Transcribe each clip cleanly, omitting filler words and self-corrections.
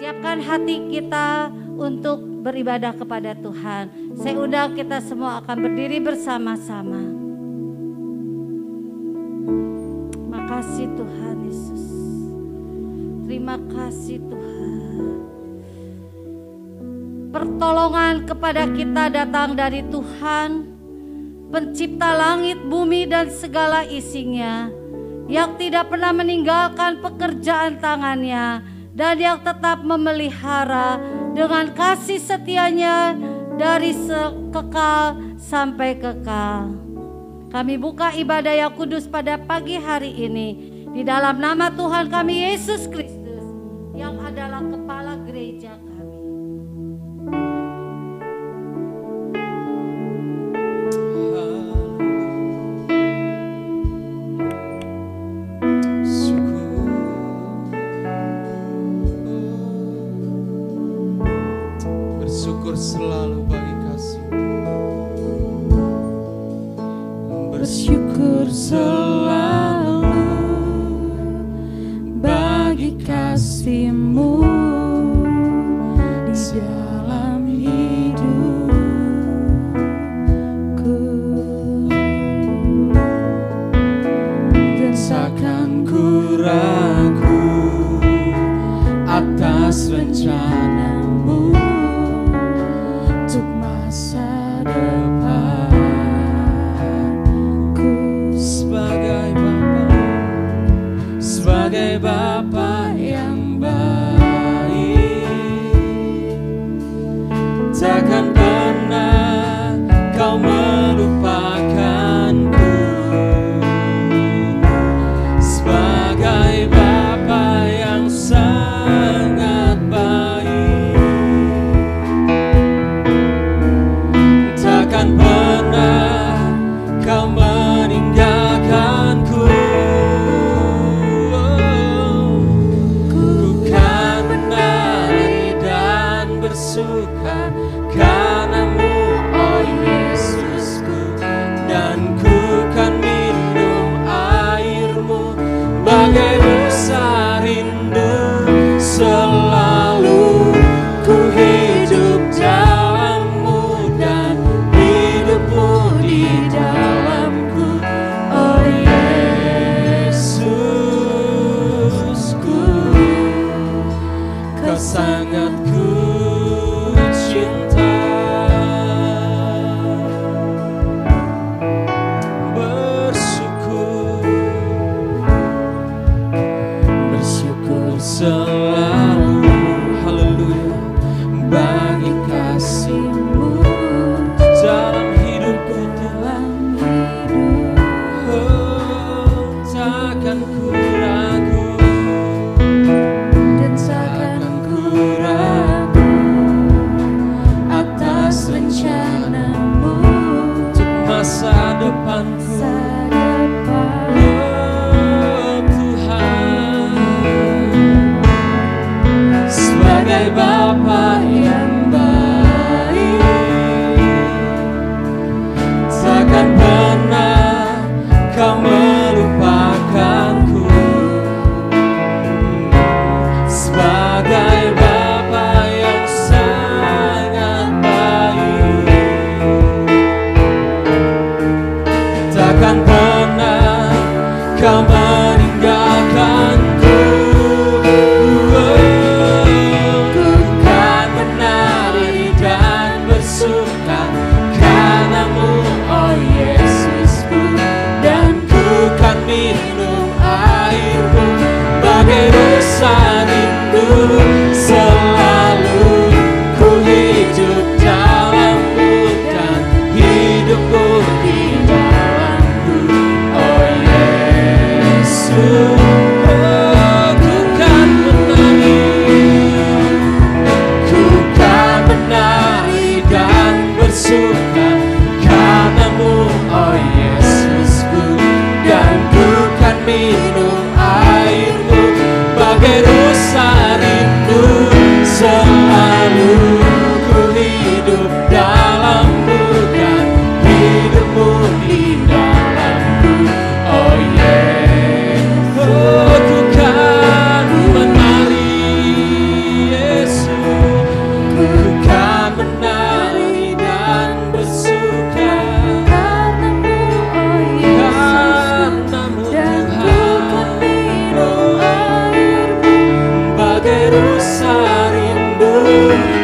Siapkan hati kita untuk beribadah kepada Tuhan. Saya undang kita semua akan berdiri bersama-sama. Makasih Tuhan Yesus. Terima kasih Tuhan. Pertolongan kepada kita datang dari Tuhan, pencipta langit, bumi dan segala isinya, yang tidak pernah meninggalkan pekerjaan tangannya dan yang tetap memelihara dengan kasih setianya dari kekal sampai kekal. Kami buka ibadah yang kudus pada pagi hari ini di dalam nama Tuhan kami Yesus Kristus yang adalah kepala gereja kami. Bersyukur selalu bagi kasih. Bersyukur selalu bagi kasih-Mu di dalam hidupku, dan seakan ku ragu atas rencana-Mu untuk masa depanku. Sebagai Bapa yang baik, takkan pernah Kau melupakanku. Sebagai Bapa yang sangat baik, takkan pernah Kau meninggalkanku. Ku kan menari dan bersuka karena-Mu, oh Yesusku, dan ku kan minum air-Mu bagai rasa rindu. Selalu ku hidup dalam-Mu dan hidup-Mu di dalamku, oh Yesusku. Kau sangat ku cinta. Bersyukur selalu, haleluya, bagi kasih-Mu dalam hidupku. Oh, takkan ku ragu, dan takkan ku ragu atas rencana-Mu untuk masa depanku. Oh Tuhan, sebagai Bapa yang baik, takkan pernah Kau melupakanku. Sebagai Bapa yang sangat baik, takkan pernah Kau meninggalkanku. Ku kan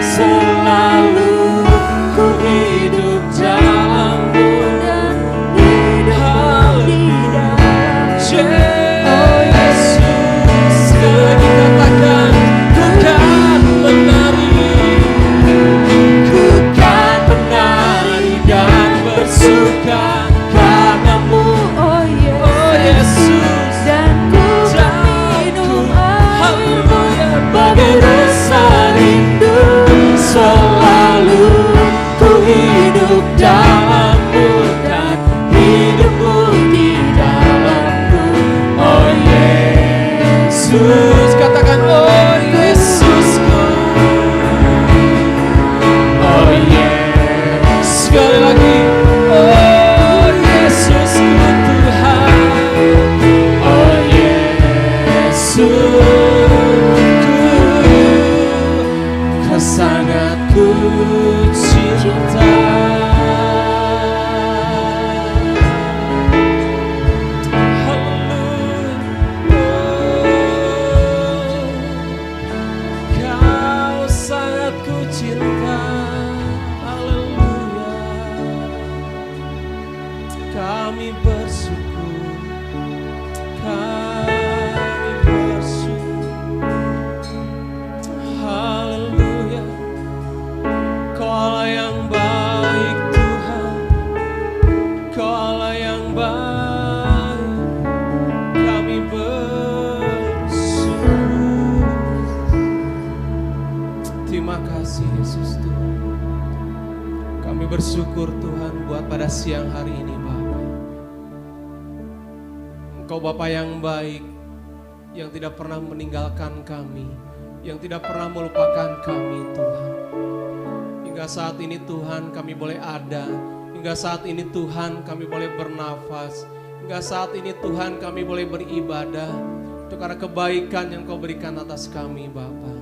selalu ku hidup dalam-Mu. dan hidup di dalam. Oh Yesus, sekali katakan, ku kan menari, ku kan menari dan bersuka karena-Mu. Oh Oh Yesus, dan ku minum haleluya, bagai rasa rindu, selalu ku hidup dalam-Mu dan hidupmu di dalam-Ku. Oh Yesus, katakan oh Yesusku. Oh Yesus, sekali lagi. Oh Yesusku Tuhan. Oh Yesusku, Kau sangat ku cinta. Kau sangat ku cinta. Haleluya. Kami bersyukur, kami bersyukur. Haleluya. Kau Allah yang baik Tuhan, Kau Allah yang baik. Kami bersyukur. Terima kasih Yesus Tuhan. Kami bersyukur Tuhan buat pada siang hari ini Bapa. Engkau Bapa yang baik, yang tidak pernah meninggalkan kami, yang tidak pernah melupakan kami Tuhan. Hingga saat ini Tuhan kami boleh ada, hingga saat ini Tuhan kami boleh bernafas, hingga saat ini Tuhan kami boleh beribadah. Itu karena kebaikan yang Kau berikan atas kami Bapa.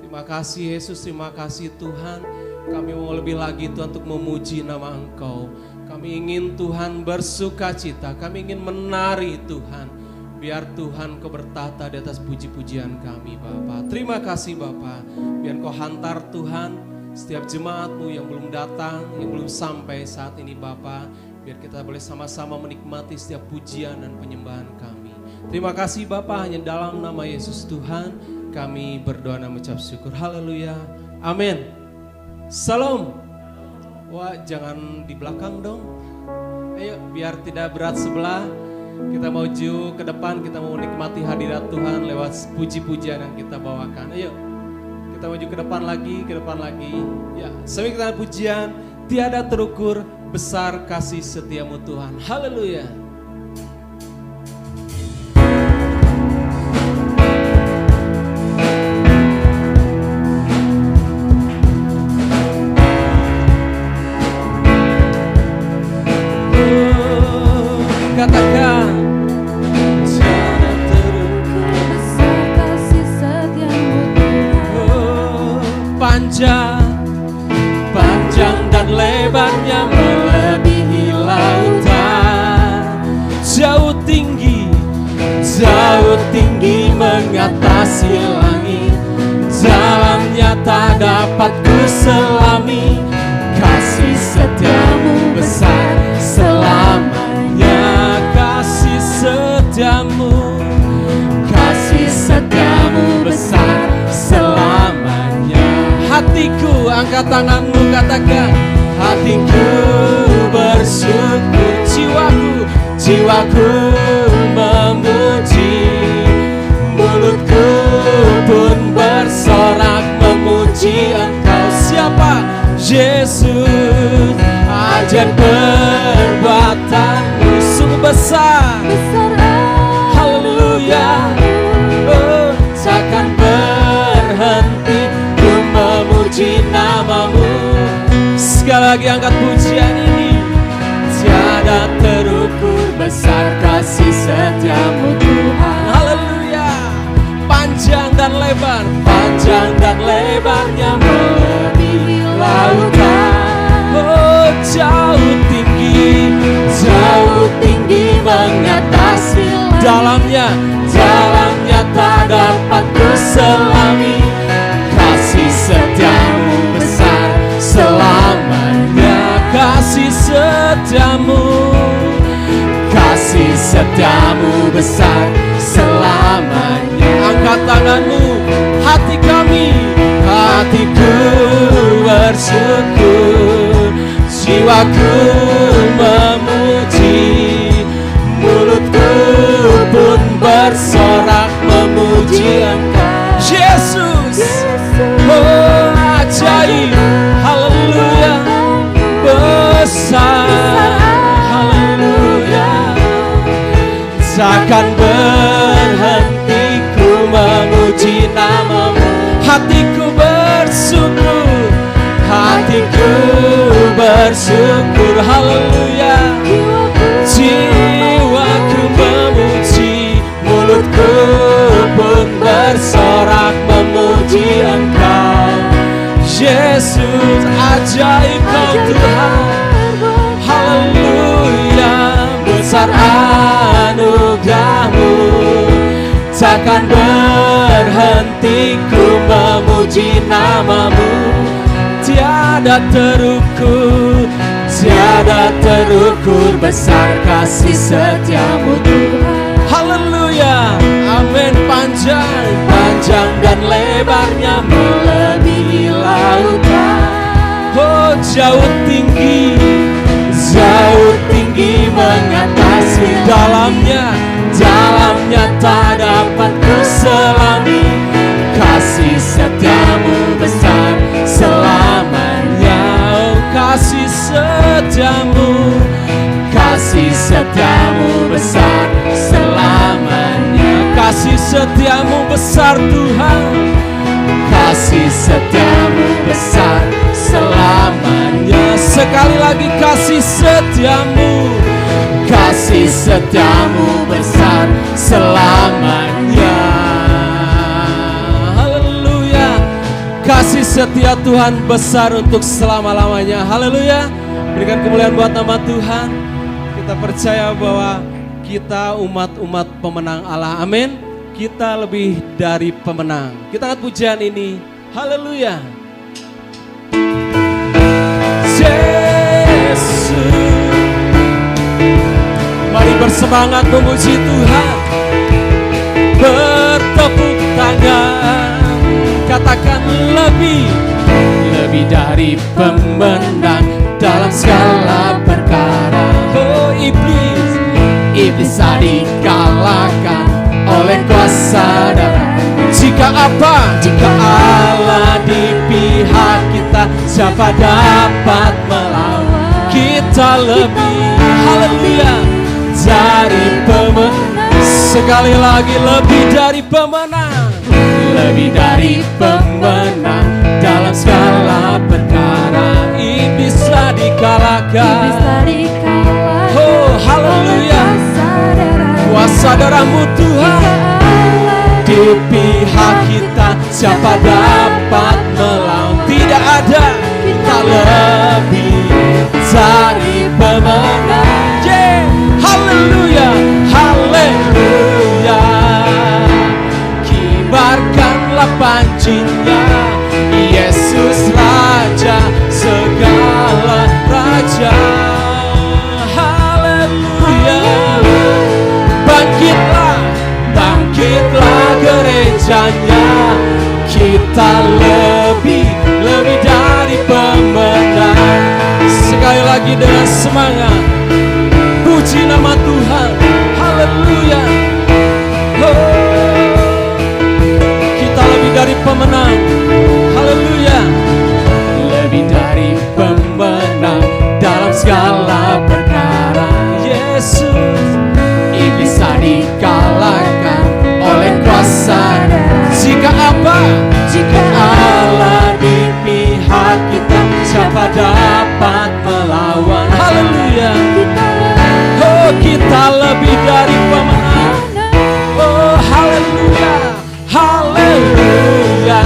Terima kasih Yesus, terima kasih Tuhan. Kami mau lebih lagi Tuhan untuk memuji nama Engkau. Kami ingin Tuhan bersuka cita, kami ingin menari Tuhan. Biar Tuhan Kau bertata di atas puji-pujian kami Bapa. Terima kasih Bapa. Biar Kau hantar Tuhan setiap jemaat-Mu yang belum datang, yang belum sampai saat ini Bapa. Biar kita boleh sama-sama menikmati setiap pujian dan penyembahan kami. Terima kasih Bapa, hanya dalam nama Yesus Tuhan kami berdoa dan mengucap syukur. Haleluya. Amin. Salam. Wah, jangan di belakang dong. Ayo, biar tidak berat sebelah. Kita maju ke depan, kita mau menikmati hadirat Tuhan lewat puji-pujian yang kita bawakan. Ayo, kita maju ke depan lagi. Ya, sambil kita pujian, tiada terukur besar kasih setiamu Tuhan. Haleluya. Katakan, tiada terukur besar kasih setiamu Tuhan. Panjang dan lebarnya melebihi lautan. Jauh tinggi mengatasi langit. Jalannya tak dapat ku selami. Kasih setiamu besar selamanya. Kasih setiamu besar selamanya. Hatiku, angkat tanganmu, katakan, hatiku bersyukur, jiwaku memuji, mulutku pun bersorak memuji Engkau. Siapa? Yesus. Ajar perbuatanmu sungguh besar. Haleluya. Oh, takkan berhenti ku memuji nama-Mu. Sekali lagi angkat pujian ini. Tiada terukur besar kasih setiamu Tuhan. Haleluya. Panjang dan lebarnya melebihi lautan. Oh, jauh tinggi mengatasi dalamnya tak dapat ku selami. Kasih besar selamanya. Angkat tanganmu, hati kami, hatiku bersyukur, jiwaku memuji, mulutku pun bersorak memuji Engkau. Yesus, oh ajaib, haleluya, besar, haleluya. Takkan berhenti ku memuji nama-Mu. Hatiku bersyukur, hatiku bersyukur, haleluya. Jiwaku memuji, mulutku pun bersorak memuji Engkau. Yesus, ajaib Kau Tuhan, haleluya. Besar anugerah-Mu, takkan berhenti ku memuji nama-Mu. Tiada terukur, tiada terukur besar kasih setia-Mu Tuhan. Haleluya, amin. Panjang dan lebarnya melebihi lautan. Oh jauh tinggi mengatasi dalamnya tak dapat ku selami. Kasih setia-Mu besar selamanya. Oh kasih setiamu besar selamanya. Kasih setiamu besar Tuhan, kasih setiamu besar selamanya. Sekali lagi kasih setiamu besar selamanya. Haleluya. Kasih setia Tuhan besar untuk selama-lamanya. Haleluya. Berikan kemuliaan buat nama Tuhan. Kita percaya bahwa kita umat-umat pemenang Allah. Amin. Kita lebih dari pemenang. Kita angkat pujian ini. Haleluya. Yesus. Mari bersemangat memuji Tuhan. Bertepuk tangan. Katakan lebih dari pemenang dalam segala perkara. Oh iblis bisa dikalahkan oleh kuasa darah. Jika Allah di pihak kita, siapa dapat melawan? Kita lebih, haleluya, dari pemenang. Sekali lagi lebih dari pemenang. Lebih dari pemenang dalam segala perkara. Iblislah dikalahkan. Oh haleluya. Kuasa darah-Mu Tuhan di pihak kita, siapa dapat melawan? Tidak ada. Kita lebih dari pemenang. Yeah. Haleluya, haleluya. Kibarkanlah pancinya, Yesus Raja segala raja. Haleluya. Bangkitlah gerejanya. Kita lebih dari pemenang. Sekali lagi dengan semangat, puji nama Tuhan. Haleluya. Oh, kita lebih dari pemenang. Haleluya. Lebih dari pemenang dalam segala perkara. Yesus bisa dikalahkan oleh kuasa. Jika Allah di pihak kita, siapa dapat melawan? Haleluya. Oh kita lebih dari pemenang. Oh haleluya, haleluya.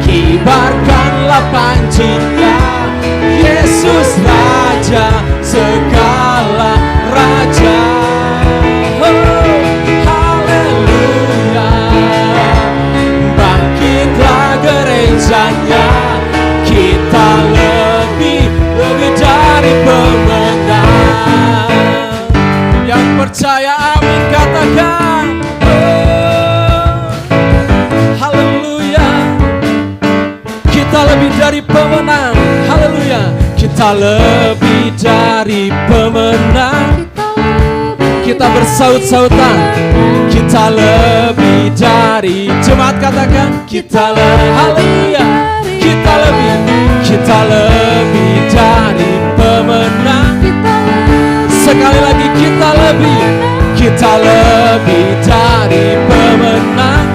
Kibarkanlah pancinya, Yesus Raja segala raja. Kita lebih dari pemenang. Yang percaya lebih dari pemenang. Haleluya. Kita lebih dari pemenang. Kita bersaut-sautan. Kita lebih dari. Jemaat katakan kita lebih. Haleluya. Kita lebih dari pemenang. Sekali lagi kita lebih dari pemenang.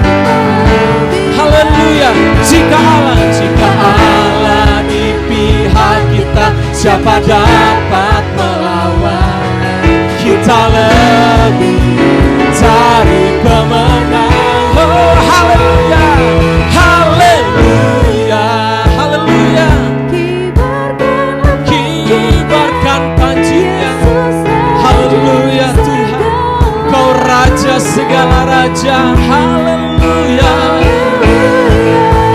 Haleluya. Jika Allah di pihak kita, siapa dapat melawan? Kita lebih dari pemenang. Oh haleluya, haleluya, haleluya. Kibarkan panjinya. Haleluya Tuhan, Kau Raja segala raja. Haleluya.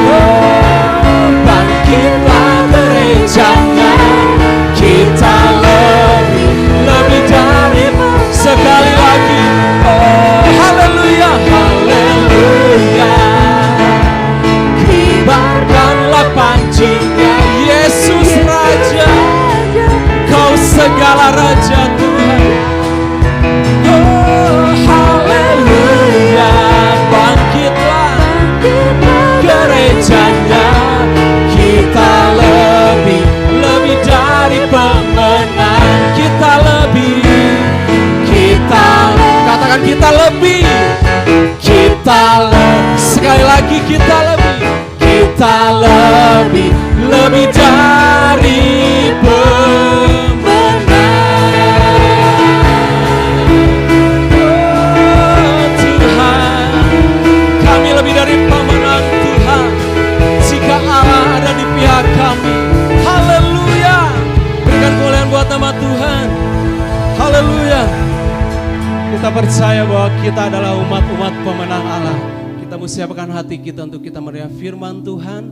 Oh, bangkitlah gerejanya. Kita lebih dari. Sekali lagi. Oh haleluya, haleluya. Kibarkanlah panjinya. Yesus Raja, Kau segala raja Tuhan. Oh haleluya. Bangkitlah gerejanya. Kita lebih dari pemenang. Katakan kita lebih. Sekali lagi kita lebih dari pemenang. Oh Tuhan, kami lebih dari pemenang Tuhan. Jika Allah ada di pihak kami. Haleluya. Berikan kemuliaan buat nama Tuhan. Haleluya. Kita percaya bahwa kita adalah umat-umat pemenang Allah. Kita siapkan hati kita untuk kita meriah firman Tuhan.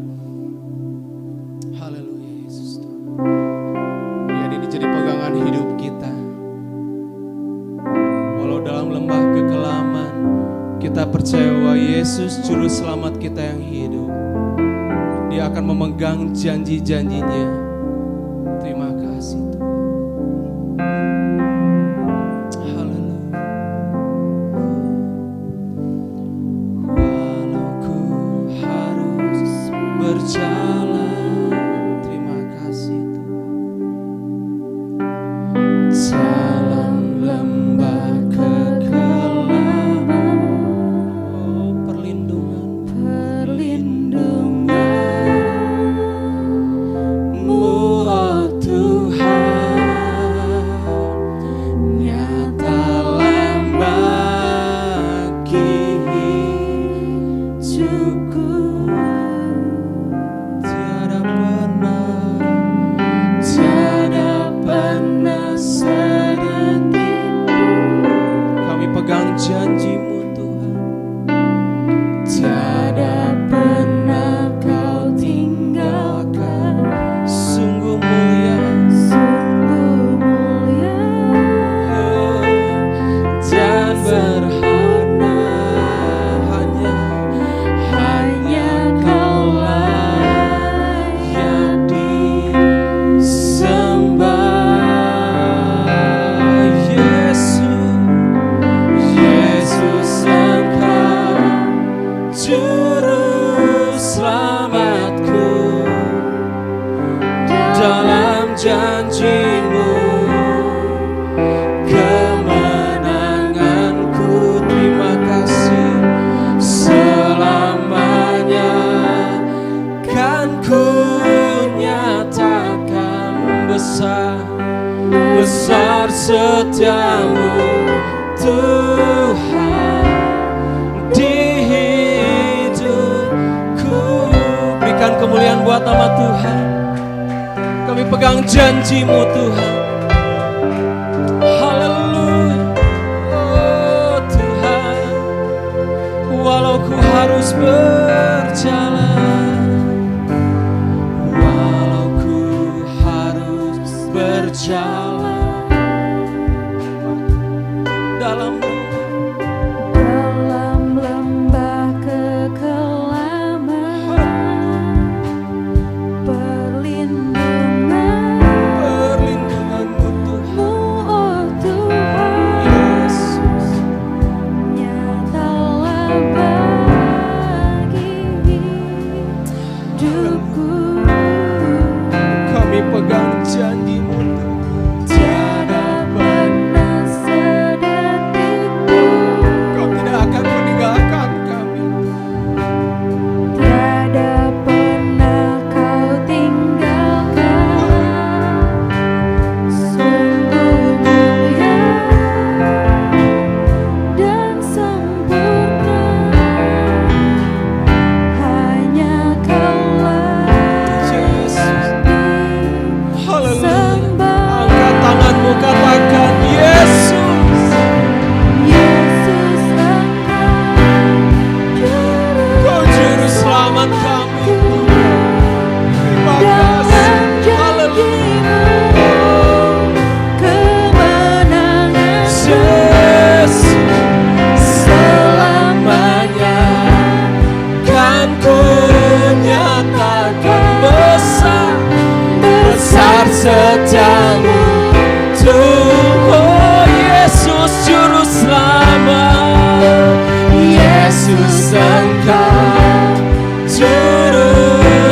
Haleluya Yesus. Biar ini jadi pegangan hidup kita. Walau dalam lembah kekelaman, kita percaya bahwa Yesus juru selamat kita yang hidup. Dia akan memegang janji-janjinya. Terima kasih Tuhan. Berjalan, terima kasih Tuhan. Dalam lembah kekelaman, oh perlindungan-Mu, oh Tuhan, nyatalah bagi hidupku. Janji-Mu Tuhan, tiada pernah Kau tinggalkan. Sungguh mulia, oh, dan berharga. Hanya Kau-Lah yang disembah. Juru selamatku, dalam janji-Mu kemenanganku. Terima kasih, selamanya kan ku nyatakan besar setiamu Tuhan. Kemuliaan buat nama Tuhan. Kami pegang janji-Mu Tuhan. Haleluya. Oh Tuhan, walau ku harus berjalan, walau ku harus berjalan dalam lembah kekelaman, hidupku. Kami pegang janji-Mu, Tiada pernah sedetik pun Kau tidak akan meninggalkan kami. tiada pernah Kau tinggalkan. Sungguh mulia dan sempurna, hanya Kaulah Yesus. Haleluya. disembah. Angkat tanganmu, katakan Yesus. Yesus Kau juru selamat kami. Terima dalam kasih. Haleluya. janji-Mu kemenangan Yesus. Selamanya kan ku nyatakan besar, besar setiamu Tuhan. Oh Yesus juru selamat, Yesus Engkau juru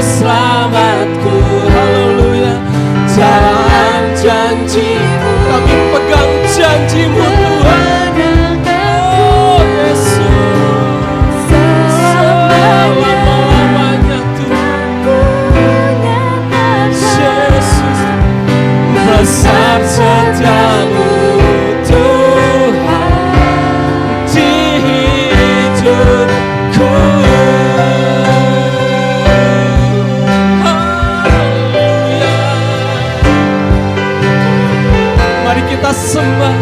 selamatku. Haleluya. Dalam janji-Mu kami pegang janji-Mu Tuhan. Oh Yesus, selama-lamanya Tuhan. Yesus, besar setiamu Tuhan di hidupku. Haleluya. Mari kita sembah,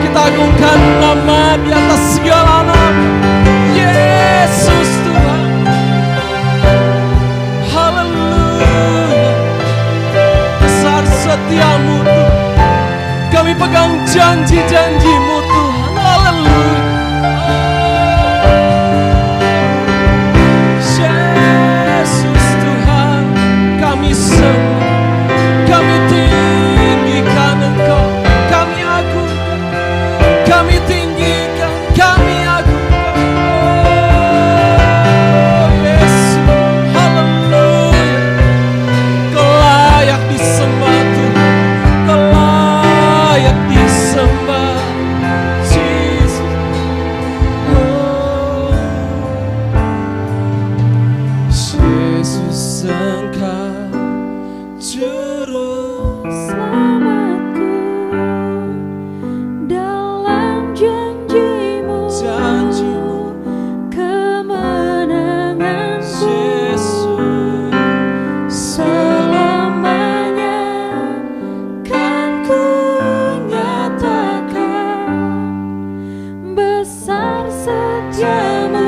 kita agungkan nama di atas segala nama, Yesus Tuhan. Haleluya. Besar setiamu Tuhan. Kami pegang janji-janji-Mu Tuhan. Haleluya. Yesus Tuhan, kami sembah, kami tinggikan Engkau, kami agungkan, kami tinggikan, kami agungkan. Oh Yesus, haleluya. Kau layak disembah Tuhan, Kau layak disembah Jesus. Oh Yesus Engkau juru Selamatku dalam janji-Mu, janji-Mu. kemenanganku Yesus selamanya kan ku nyatakan. Besar setiamu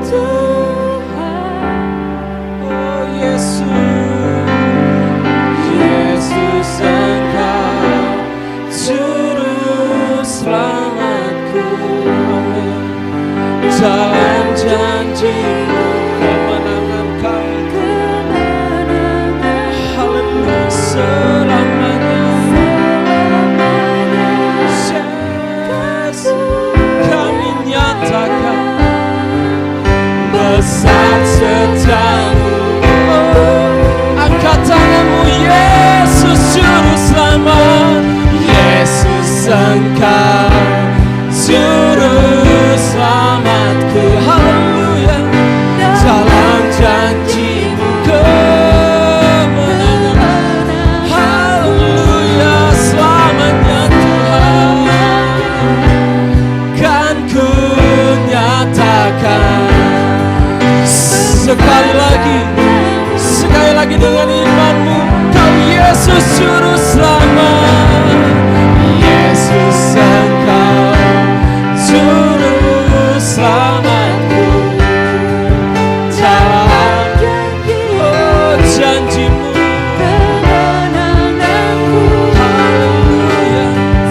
Tuhan. Oh Yesus, Yesus Engkau juru selamatku. Amin. Dalam janji-Mu kemenangan kami. Kemenangan Haleluya. Selamanya Yesus, kami nyatakan besar setiamu. Oh, angkat tanganmu, Yesus juru selamat, Yesus Engkau juru selamatku. Haleluya. Dalam janji-Mu kemenangan. Haleluya. Selamanya Tuhan kan ku nyatakan. Sekali lagi dengan imanmu, Kau Yesus juru selamat, Yesus Engkau juru selamatku. Dalam janji-Mu kemenanganku haleluya.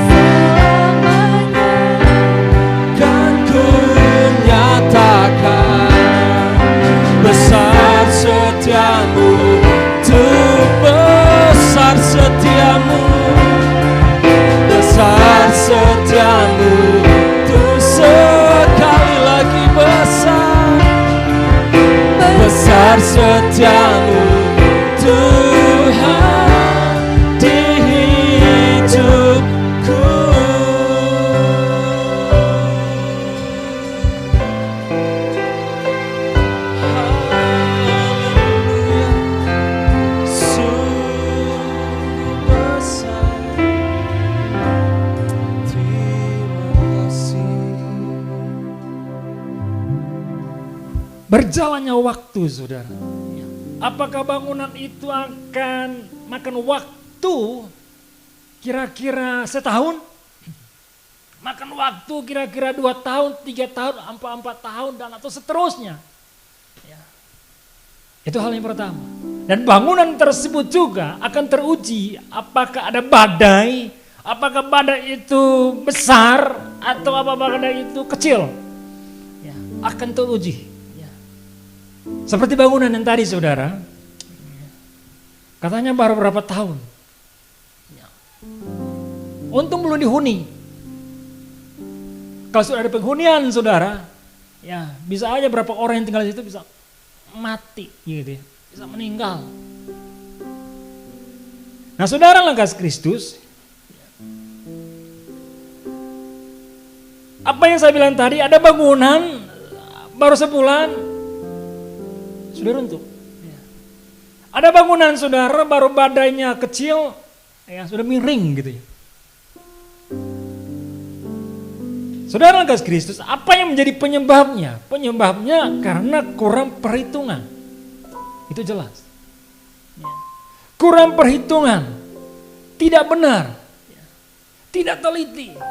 selamanya Kan ku nyatakan besar setiamu Tuhan, besar setiamu, besar Besar setiamu Tuhan di hidupku. Haleluya, sungguh besar. Terima kasih. Berjalannya waktu, saudara. Apakah bangunan itu akan makan waktu kira-kira setahun? Makan waktu kira-kira 2 tahun, 3 tahun, 4 tahun, dan atau seterusnya. Ya. Itu hal yang pertama. Dan bangunan tersebut juga akan teruji apakah ada badai, apakah badai itu besar atau apakah badai itu kecil. Ya, akan teruji. Seperti bangunan yang tadi, saudara, katanya baru berapa tahun. Untung belum dihuni. Kalau sudah ada penghunian, saudara, ya bisa aja berapa orang yang tinggal di situ bisa mati, gitu ya, bisa meninggal. Nah, saudara yang kasih Kristus, apa yang saya bilang tadi, ada bangunan baru sebulan sudah runtuh. Ya. Ada bangunan, saudara, baru badainya kecil, ya sudah miring gitu ya. Saudara kasih Kristus, apa yang menjadi penyebabnya? Penyebabnya karena kurang perhitungan. Itu jelas. Ya. Kurang perhitungan, tidak benar, ya. Tidak teliti. Ya.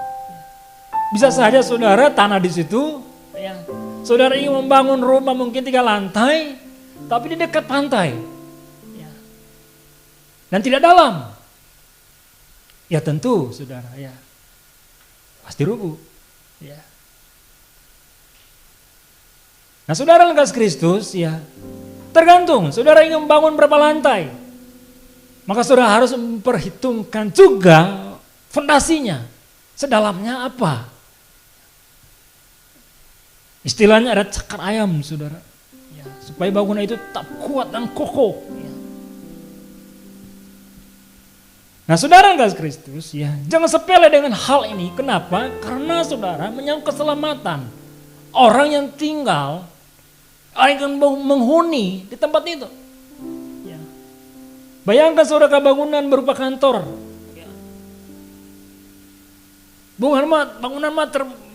Bisa saja saudara tanah di situ, ya. Saudara ingin membangun rumah mungkin 3 lantai, tapi di dekat pantai, ya. Dan tidak dalam, ya tentu, saudara, ya pasti rubuh, ya. Nah, saudara yang kasih Kristus, ya tergantung, saudara ingin membangun berapa lantai, maka saudara harus memperhitungkan juga fondasinya, sedalamnya apa. Istilahnya ada cakar ayam, saudara. Ya, supaya bangunan itu tetap kuat dan kokoh. Ya. Nah, saudara yang kasih Kristus, ya jangan sepele dengan hal ini. Kenapa? Karena saudara menyangkut keselamatan orang yang tinggal, orang yang menghuni di tempat itu. Ya. Bayangkan saudara bangunan berupa kantor. Ya. Bangunan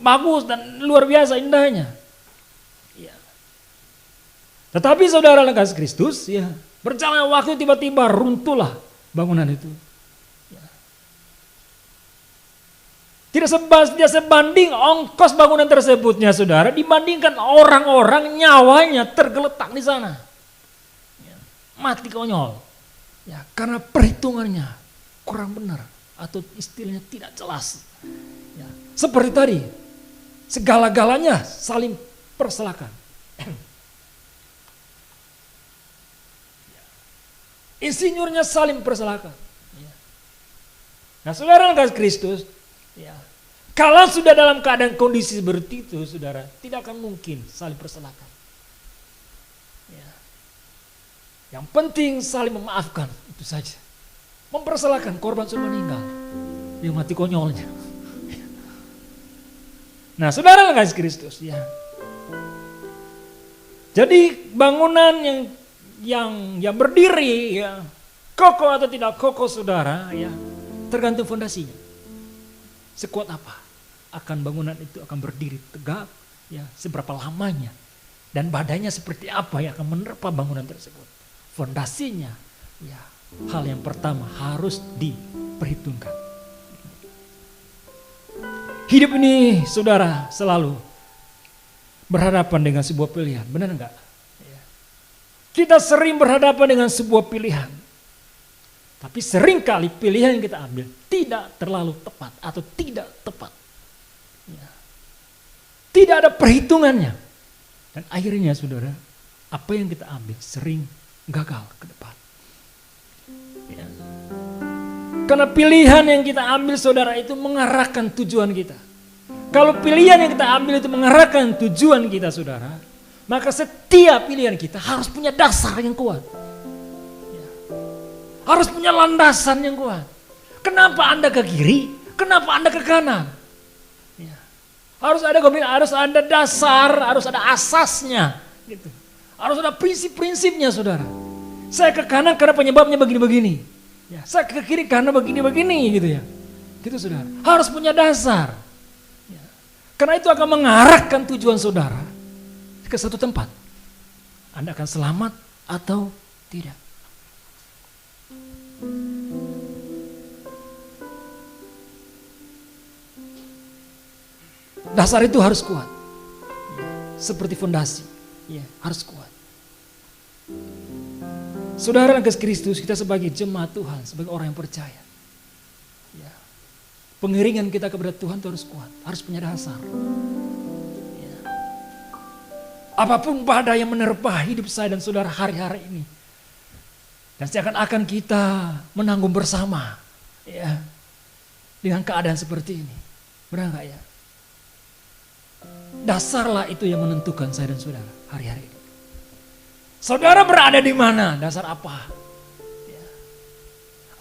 bagus dan luar biasa indahnya. Ya. Tetapi saudara yang kasih Kristus, ya berjalan waktu tiba-tiba runtuhlah bangunan itu. Ya. Tidak sebanding ongkos bangunan tersebutnya, saudara, dibandingkan orang-orang nyawanya tergeletak di sana. Ya. Mati konyol. Ya, karena perhitungannya kurang benar atau istilahnya tidak jelas. Ya. Seperti tadi, segala-galanya saling perselakan. Insinyurnya saling perselakan. Nah, saudara yang kasih Kristus, ya, kalau sudah dalam keadaan kondisi seperti itu, saudara, tidak akan mungkin saling perselakan. Ya. Yang penting saling memaafkan, itu saja. Memperselakan, korban sudah meninggal, dia mati konyolnya. Nah, saudara yang kasih Kristus, ya. Jadi bangunan yang berdiri, ya, kokoh atau tidak kokoh, saudara, ya, tergantung fondasinya. Sekuat apa akan bangunan itu akan berdiri tegak, ya, seberapa lamanya, dan badainya seperti apa yang akan menerpa bangunan tersebut. Fondasinya, ya, hal yang pertama harus diperhitungkan. Hidup ini, saudara, selalu berhadapan dengan sebuah pilihan, benar enggak? Kita sering berhadapan dengan sebuah pilihan, tapi seringkali pilihan yang kita ambil tidak terlalu tepat atau tidak tepat. Ya. Tidak ada perhitungannya. Dan akhirnya, saudara, apa yang kita ambil sering gagal ke depan. Ya. Karena pilihan yang kita ambil, saudara, itu mengarahkan tujuan kita. Kalau pilihan yang kita ambil itu mengarahkan tujuan kita, saudara, Maka setiap pilihan kita harus punya dasar yang kuat. Ya. Harus punya landasan yang kuat. Kenapa Anda ke kiri? Kenapa Anda ke kanan? Ya. Harus ada dasar, harus ada asasnya. Gitu. Harus ada prinsip-prinsipnya, saudara. Saya ke kanan karena penyebabnya begini-begini. Ya, saya ke kiri karena begini-begini gitu ya. Gitu saudara. Harus punya dasar. Ya. Karena itu akan mengarahkan tujuan saudara ke satu tempat. Anda akan selamat atau tidak. Dasar itu harus kuat. Ya. Seperti fondasi. Ya, harus kuat. Saudara kasih Kristus, kita sebagai jemaat Tuhan, sebagai orang yang percaya. Ya. Pengiringan kita kepada Tuhan itu harus kuat, harus punya dasar. Ya. Apapun badai yang menerpa hidup saya dan saudara hari-hari ini, dan seakan-akan kita menanggung bersama, ya, dengan keadaan seperti ini, benar nggak ya? Dasarlah itu yang menentukan saya dan saudara hari-hari ini. Saudara berada di mana? Dasar apa? Ya.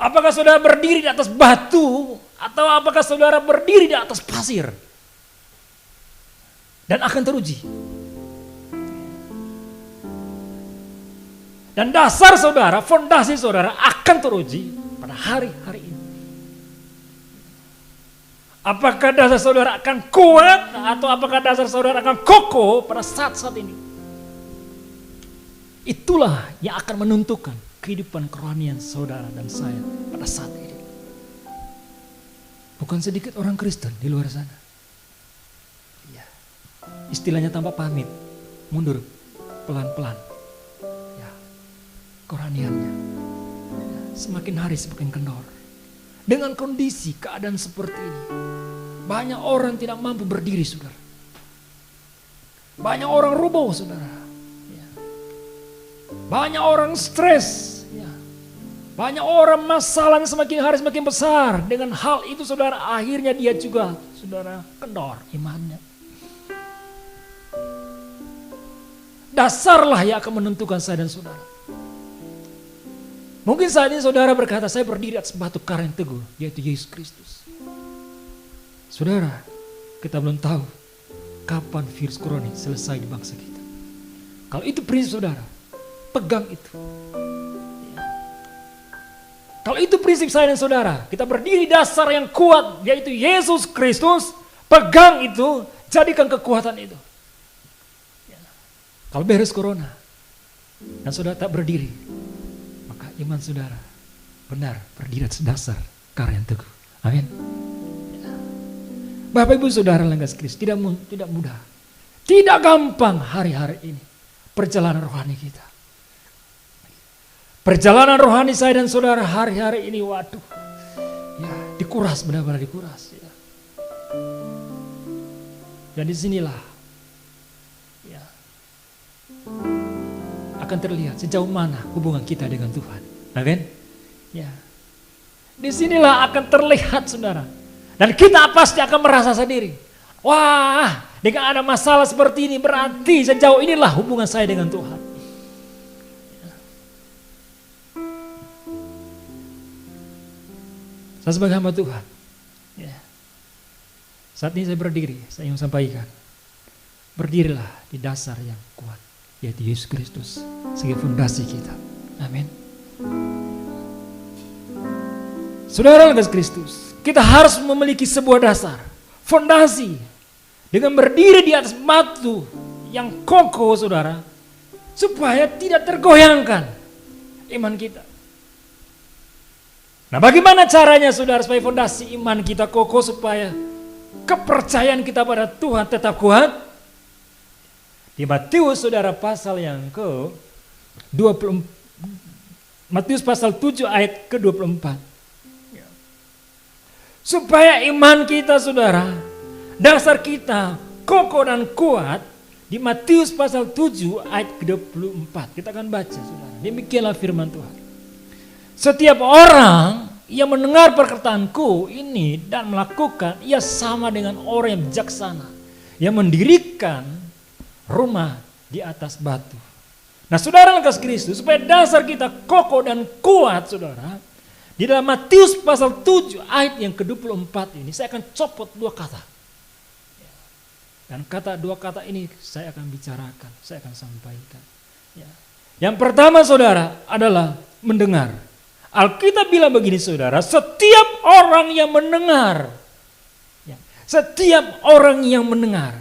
Apakah saudara berdiri di atas batu atau apakah saudara berdiri di atas pasir? Dan akan teruji. Dan dasar saudara, fondasi saudara akan teruji pada hari-hari ini. Apakah dasar saudara akan kuat atau apakah dasar saudara akan kokoh pada saat-saat ini? Itulah yang akan menentukan kehidupan kerohanian saudara dan saya pada saat ini. Bukan sedikit orang Kristen di luar sana. Ya. Istilahnya tanpa pamit, mundur pelan-pelan. Ya. Kerohaniannya ya. Semakin hari semakin kendor. Dengan kondisi keadaan seperti ini, banyak orang tidak mampu berdiri, saudara. Banyak orang rubuh, saudara. Banyak orang stres, ya. Banyak orang masalahnya semakin hari semakin besar. Dengan hal itu saudara, akhirnya dia juga saudara kendor imannya. Dasarlah yang akan menentukan saya dan saudara. Mungkin saat ini saudara berkata, saya berdiri atas batu karang yang teguh, yaitu Yesus Kristus. Saudara, kita belum tahu kapan virus corona selesai di bangsa kita. Kalau itu prinsip saudara, pegang itu. Ya. Kalau itu prinsip saya dan saudara, kita berdiri dasar yang kuat, yaitu Yesus Kristus, pegang itu, jadikan kekuatan itu. Ya. Kalau beres corona, dan saudara tak berdiri, maka iman saudara benar berdiri atas dasar karang yang teguh. Amin. Ya. Bapak Ibu Saudara yang kasih Kristus, tidak mudah, tidak gampang hari-hari ini perjalanan rohani kita. Perjalanan rohani saya dan saudara hari-hari ini, waduh, ya dikuras, benar-benar dikuras. Ya. Dan disinilah, ya, akan terlihat sejauh mana hubungan kita dengan Tuhan. Amin. Ya. Disinilah akan terlihat, saudara. Dan kita pasti akan merasa sendiri. Wah, dengan ada masalah seperti ini berarti sejauh inilah hubungan saya dengan Tuhan. Saya sebagai hamba Tuhan, ya. Saat ini saya berdiri, saya ingin sampaikan, berdirilah di dasar yang kuat, yaitu Yesus Kristus sebagai fondasi kita. Amin. Saudara yang kasih Kristus, kita harus memiliki sebuah dasar, fondasi, dengan berdiri di atas batu yang kokoh, saudara, supaya tidak tergoyangkan iman kita. Nah, bagaimana caranya saudara supaya fondasi iman kita kokoh, supaya kepercayaan kita pada Tuhan tetap kuat? Di Matius saudara pasal yang ke-20, Matius pasal 7 ayat ke-24. Supaya iman kita saudara, dasar kita kokoh dan kuat, di Matius pasal 7 ayat ke-24. Kita akan baca saudara, demikianlah firman Tuhan. Setiap orang yang mendengar perkataanku ini dan melakukan, ia sama dengan orang yang bijaksana, yang mendirikan rumah di atas batu. Nah saudara yang kasih Kristus, supaya dasar kita kokoh dan kuat saudara, di dalam Matius pasal 7 ayat yang ke-24 ini saya akan copot 2 kata. Dan dua kata ini saya akan bicarakan, saya akan sampaikan. Ya. Yang pertama saudara adalah mendengar. Alkitab bilang begini saudara, setiap orang yang mendengar, ya, setiap orang yang mendengar.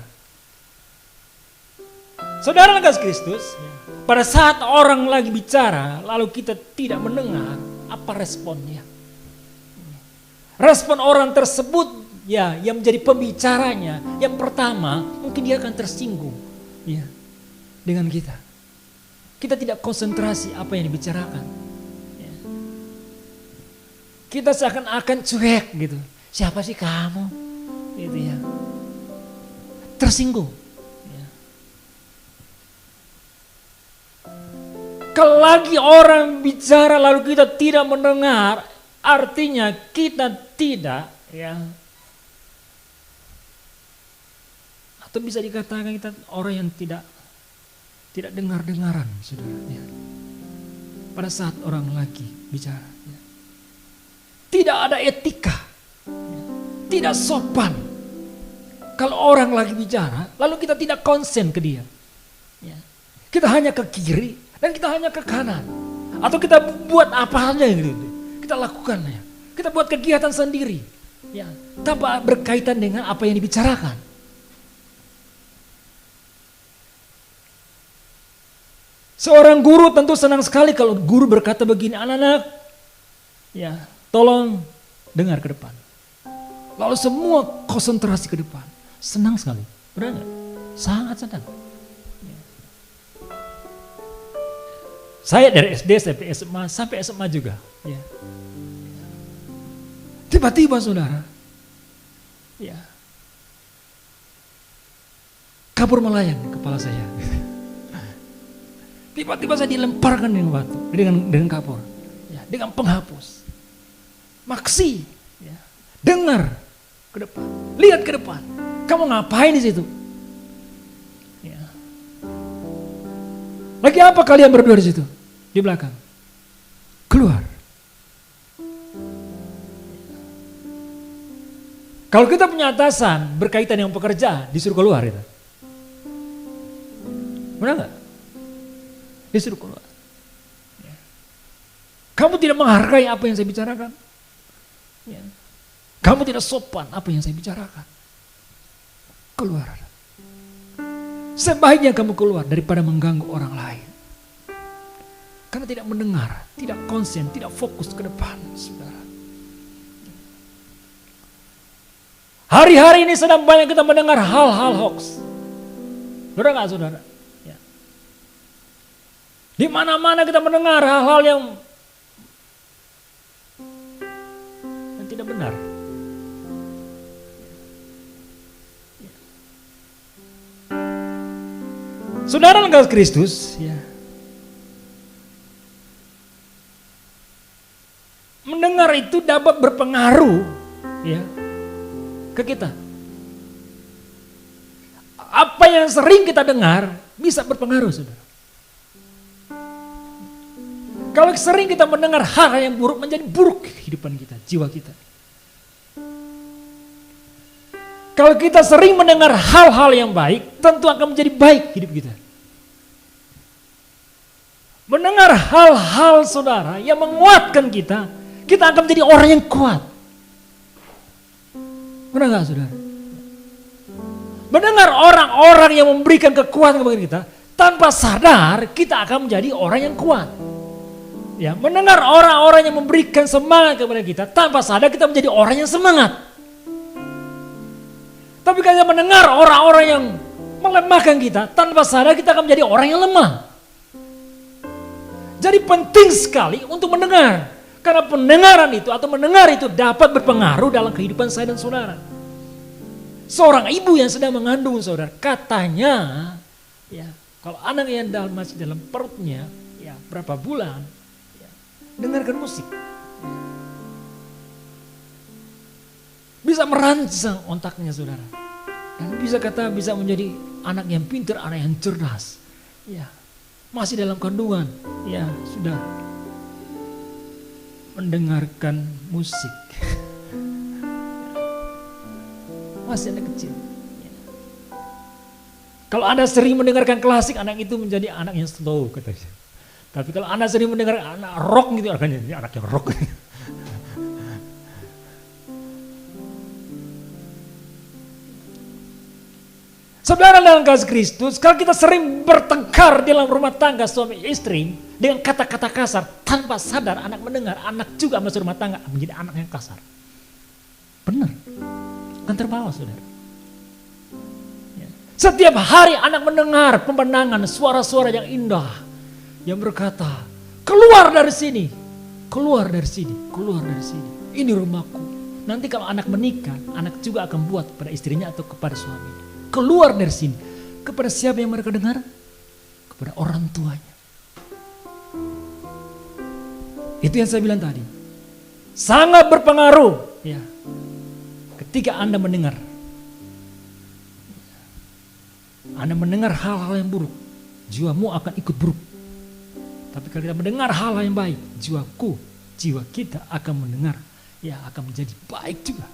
Saudara yang kasih Kristus, ya, pada saat orang lagi bicara, lalu kita tidak mendengar, apa responnya? Respon orang tersebut ya yang menjadi pembicaranya, yang pertama mungkin dia akan tersinggung ya dengan kita. Kita tidak konsentrasi apa yang dibicarakan. Ya. Kita seakan-akan cuek gitu. Siapa sih kamu? Gitu ya. Tersinggung. Ya. Kalau lagi orang bicara lalu kita tidak mendengar, artinya kita tidak ya. Atau bisa dikatakan kita orang yang tidak dengar-dengaran, saudara. Ya. Pada saat orang lagi bicara. Ya. Tidak ada etika. Ya. Tidak sopan. Kalau orang lagi bicara, lalu kita tidak konsen ke dia. Ya. Kita hanya ke kiri dan kita hanya ke kanan. Atau kita buat apa saja gitu. Kita lakukan ya. Kita buat kegiatan sendiri. Ya. Tanpa berkaitan dengan apa yang dibicarakan. Seorang guru tentu senang sekali kalau guru berkata begini, anak-anak, ya tolong dengar ke depan. Lalu semua konsentrasi ke depan. Senang sekali, benar nggak? Sangat senang. Ya. Saya dari SD sampai SMA juga. Ya. Tiba-tiba saudara, ya kabur melayang di kepala saya. Tiba-tiba saya dilemparkan dengan batu, dengan kapur, ya, dengan penghapus. Maksi, ya, dengar ke depan, lihat ke depan. Kamu ngapain di situ? Ya. Lagi apa kalian berdua di situ? Di belakang. Keluar. Kalau kita punya atasan berkaitan dengan pekerjaan, disuruh keluar itu. Benar nggak? Disuruh keluar. Ya. Kamu tidak menghargai apa yang saya bicarakan. Ya. Kamu tidak sopan apa yang saya bicarakan. Keluar. Sebaiknya kamu keluar daripada mengganggu orang lain. Karena tidak mendengar, tidak konsen, tidak fokus ke depan, saudara. Hari-hari ini sedang banyak kita mendengar hal-hal hoax. Benar nggak saudara? Di mana-mana kita mendengar hal-hal yang tidak benar. Saudara yang kasih Kristus, ya. Mendengar itu dapat berpengaruh, ya, ke kita. Apa yang sering kita dengar bisa berpengaruh, saudara. Kalau sering kita mendengar hal yang buruk, menjadi buruk kehidupan kita, jiwa kita. Kalau kita sering mendengar hal-hal yang baik, tentu akan menjadi baik hidup kita. Mendengar hal-hal saudara yang menguatkan kita akan menjadi orang yang kuat. Benar gak saudara? Mendengar orang-orang yang memberikan kekuatan kepada kita, tanpa sadar kita akan menjadi orang yang kuat. Ya, mendengar orang-orang yang memberikan semangat kepada kita, tanpa sadar kita menjadi orang yang semangat. Tapi kalau mendengar orang-orang yang melemahkan kita, tanpa sadar kita akan menjadi orang yang lemah. Jadi penting sekali untuk mendengar. Karena pendengaran itu atau mendengar itu dapat berpengaruh dalam kehidupan saya dan saudara. Seorang ibu yang sedang mengandung saudara, katanya, ya, kalau anak yang masih dalam perutnya, ya berapa bulan, dengarkan musik. Bisa merangsang otaknya saudara. Dan bisa menjadi anak yang pintar, anak yang cerdas. ya, masih dalam kandungan, ya sudah mendengarkan musik, masih anak kecil. Kalau Anda sering mendengarkan klasik, anak itu menjadi anak yang slow katanya. Tapi kalau Anda sering mendengar anak rock gitu, akan jadi anak yang rock. Saudara dalam kasih Kristus, kalau kita sering bertengkar dalam rumah tangga suami istri dengan kata-kata kasar, tanpa sadar anak mendengar, anak juga masuk rumah tangga menjadi anak yang kasar. Benar, kan terbawa saudara. Ya. Setiap hari anak mendengar pemandangan, suara-suara yang indah, yang berkata, keluar dari sini, keluar dari sini, keluar dari sini. Ini rumahku. Nanti kalau anak menikah, anak juga akan buat pada istrinya atau kepada suaminya. Keluar dari sini. Kepada siapa yang mereka dengar? Kepada orang tuanya. Itu yang saya bilang tadi. Sangat berpengaruh. Ya. Ketika Anda mendengar. Anda mendengar hal-hal yang buruk. Jiwamu akan ikut buruk. Tapi kalau kita mendengar hal-hal yang baik. Jiwa kita akan mendengar. Ya akan menjadi baik juga.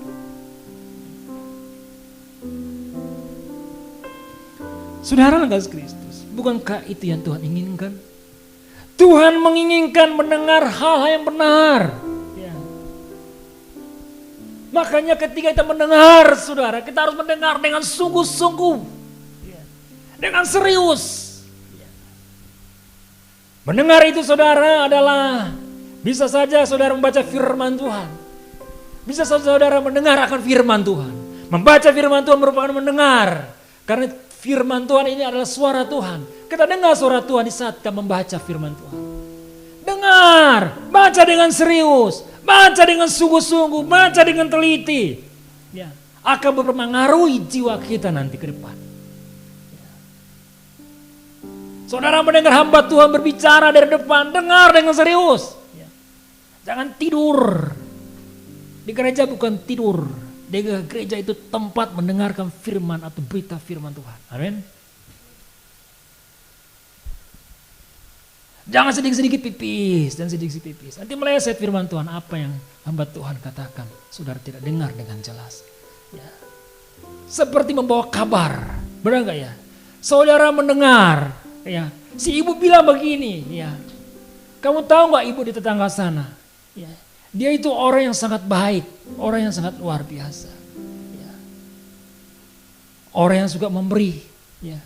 Saudara kasih Kristus, bukankah itu yang Tuhan inginkan? Tuhan menginginkan mendengar hal-hal yang benar. Ya. Makanya ketika kita mendengar, saudara, kita harus mendengar dengan sungguh-sungguh, ya. Dengan serius. Ya. Mendengar itu saudara adalah, bisa saja saudara membaca firman Tuhan. Bisa saja saudara mendengar akan firman Tuhan. Membaca firman Tuhan merupakan mendengar. Karena firman Tuhan ini adalah suara Tuhan. Kita dengar suara Tuhan di saat kita membaca firman Tuhan. Dengar, baca dengan serius, baca dengan sungguh-sungguh, baca dengan teliti. Ya, akan mempengaruhi jiwa kita nanti ke depan. Ya. Saudara mendengar hamba Tuhan berbicara dari depan, dengar dengan serius. Ya. Jangan tidur. Di gereja bukan tidur. Di gereja itu tempat mendengarkan firman atau berita firman Tuhan. Amin. Jangan sedikit-sedikit pipis dan sedikit-sedikit pipis. Nanti meleset firman Tuhan apa yang hamba Tuhan katakan. Saudara tidak dengar dengan jelas. Ya. Seperti membawa kabar. Benar gak ya? Saudara mendengar. Ya. Si ibu bilang begini. Ya. Kamu tahu gak ibu di tetangga sana? Ya. Dia itu orang yang sangat baik, orang yang sangat luar biasa. Ya. Orang yang suka memberi, ya.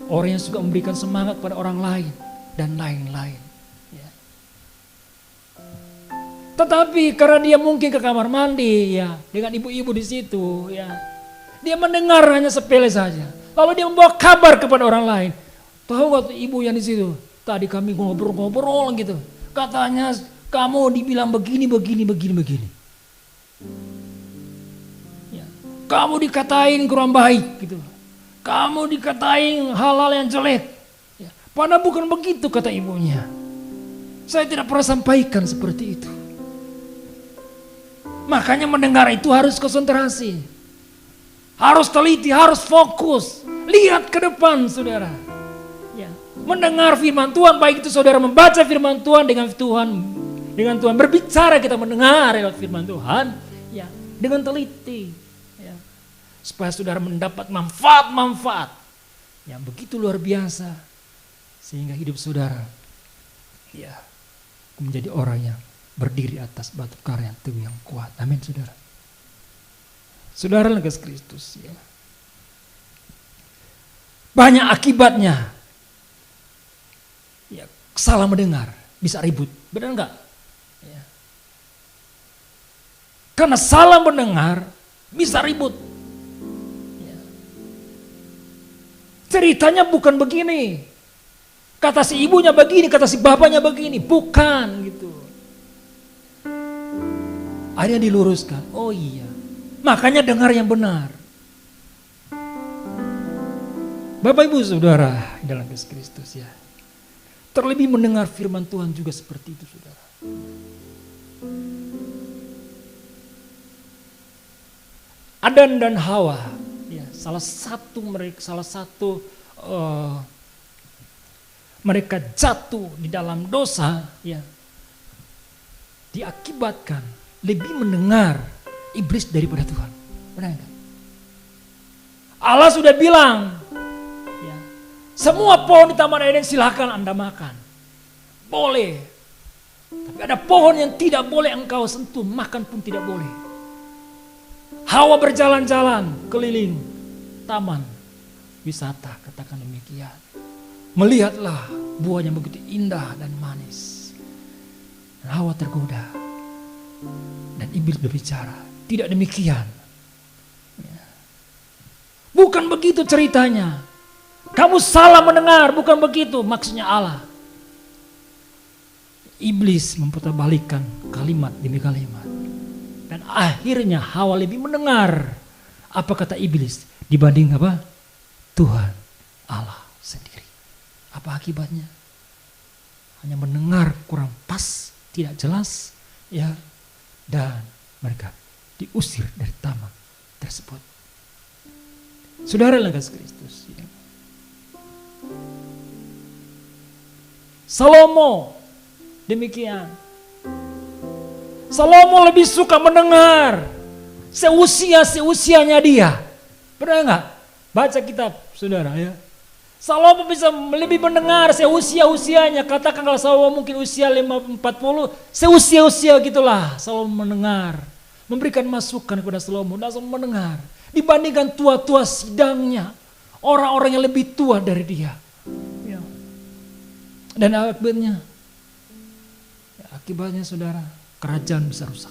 Orang yang suka memberikan semangat pada orang lain dan lain-lain. Ya. Tetapi karena dia mungkin ke kamar mandi, ya, dengan ibu-ibu di situ, ya, dia mendengar hanya sepele saja. Lalu dia membawa kabar kepada orang lain. Tahu gak ibu yang di situ? Tadi kami ngobrol-ngobrol gitu. Katanya kamu dibilang begini. Ya. Kamu dikatain kurang baik gitu. Kamu dikatain hal-hal yang jelek. Ya. Padahal bukan begitu kata ibunya. Saya tidak pernah sampaikan seperti itu. Makanya mendengar itu harus konsentrasi. Harus teliti, harus fokus. Lihat ke depan saudara. Ya. Mendengar firman Tuhan, baik itu saudara membaca firman Tuhan dengan Tuhan berbicara, kita mendengar lewat firman Tuhan, ya, dengan teliti, ya, supaya saudara mendapat manfaat-manfaat yang begitu luar biasa, sehingga hidup saudara, ya, menjadi orang yang berdiri atas batu karang yang teguh yang kuat. Amin, saudara. Saudara kasih Kristus, ya. Banyak akibatnya, ya, salah mendengar bisa ribut, benar enggak? Ya. Karena salah mendengar bisa ribut. Ya. Ceritanya bukan begini. Kata si ibunya begini, kata si bapaknya begini, bukan gitu. Akhirnya diluruskan. Oh iya. Makanya dengar yang benar. Bapak Ibu Saudara dalam Yesus Kristus, ya. Terlebih mendengar firman Tuhan juga seperti itu, saudara. Adan dan Hawa, ya, salah satu mereka jatuh di dalam dosa, ya, diakibatkan lebih mendengar iblis daripada Tuhan. Benar kan? Allah sudah bilang, ya, semua pohon di Taman Eden silakan Anda makan. Boleh. Tapi ada pohon yang tidak boleh engkau sentuh, makan pun tidak boleh. Hawa berjalan-jalan keliling taman wisata, katakan demikian. Melihatlah buahnya begitu indah dan manis. Dan Hawa tergoda. Dan iblis berbicara, tidak demikian. Ya. Bukan begitu ceritanya. Kamu salah mendengar, bukan begitu maksudnya Allah. Iblis memputarbalikkan kalimat demi kalimat. Dan akhirnya Hawa lebih mendengar apa kata iblis dibanding apa? Tuhan Allah sendiri. Apa akibatnya? Hanya mendengar kurang pas, tidak jelas, ya, dan mereka diusir dari taman tersebut. Saudara yang kasih Kristus, ya. Salomo demikian. Salomo lebih suka mendengar seusianya dia. Pernah enggak baca kitab saudara, ya? Salomo bisa lebih mendengar seusianya. Katakan kalau Salomo mungkin usia 40, seusia gitulah Salomo mendengar. Memberikan masukan kepada Salomo, dan Salomo mendengar. Dibandingkan tua-tua sidangnya, orang-orang yang lebih tua dari dia. Ya. Dan akibatnya saudara, kerajaan bisa rusak.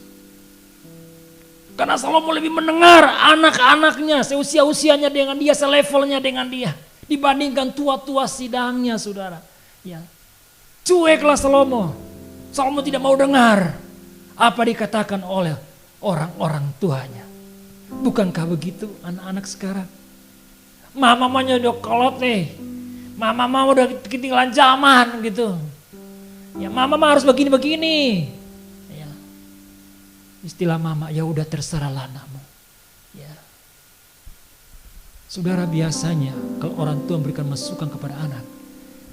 Karena Salomo lebih mendengar anak-anaknya, seusianya dengan dia, selevelnya dengan dia. Dibandingkan tua-tua sidangnya saudara. Ya. Cueklah Salomo. Salomo tidak mau dengar apa dikatakan oleh orang-orang tuanya. Bukankah begitu anak-anak sekarang? Mamanya udah kolot nih. Mama udah ketinggalan zaman gitu. Ya mama harus begini-begini. Ya. Istilah mama, ya udah terserahlah anakmu. Ya. Saudara, biasanya kalau orang tua memberikan masukan kepada anak,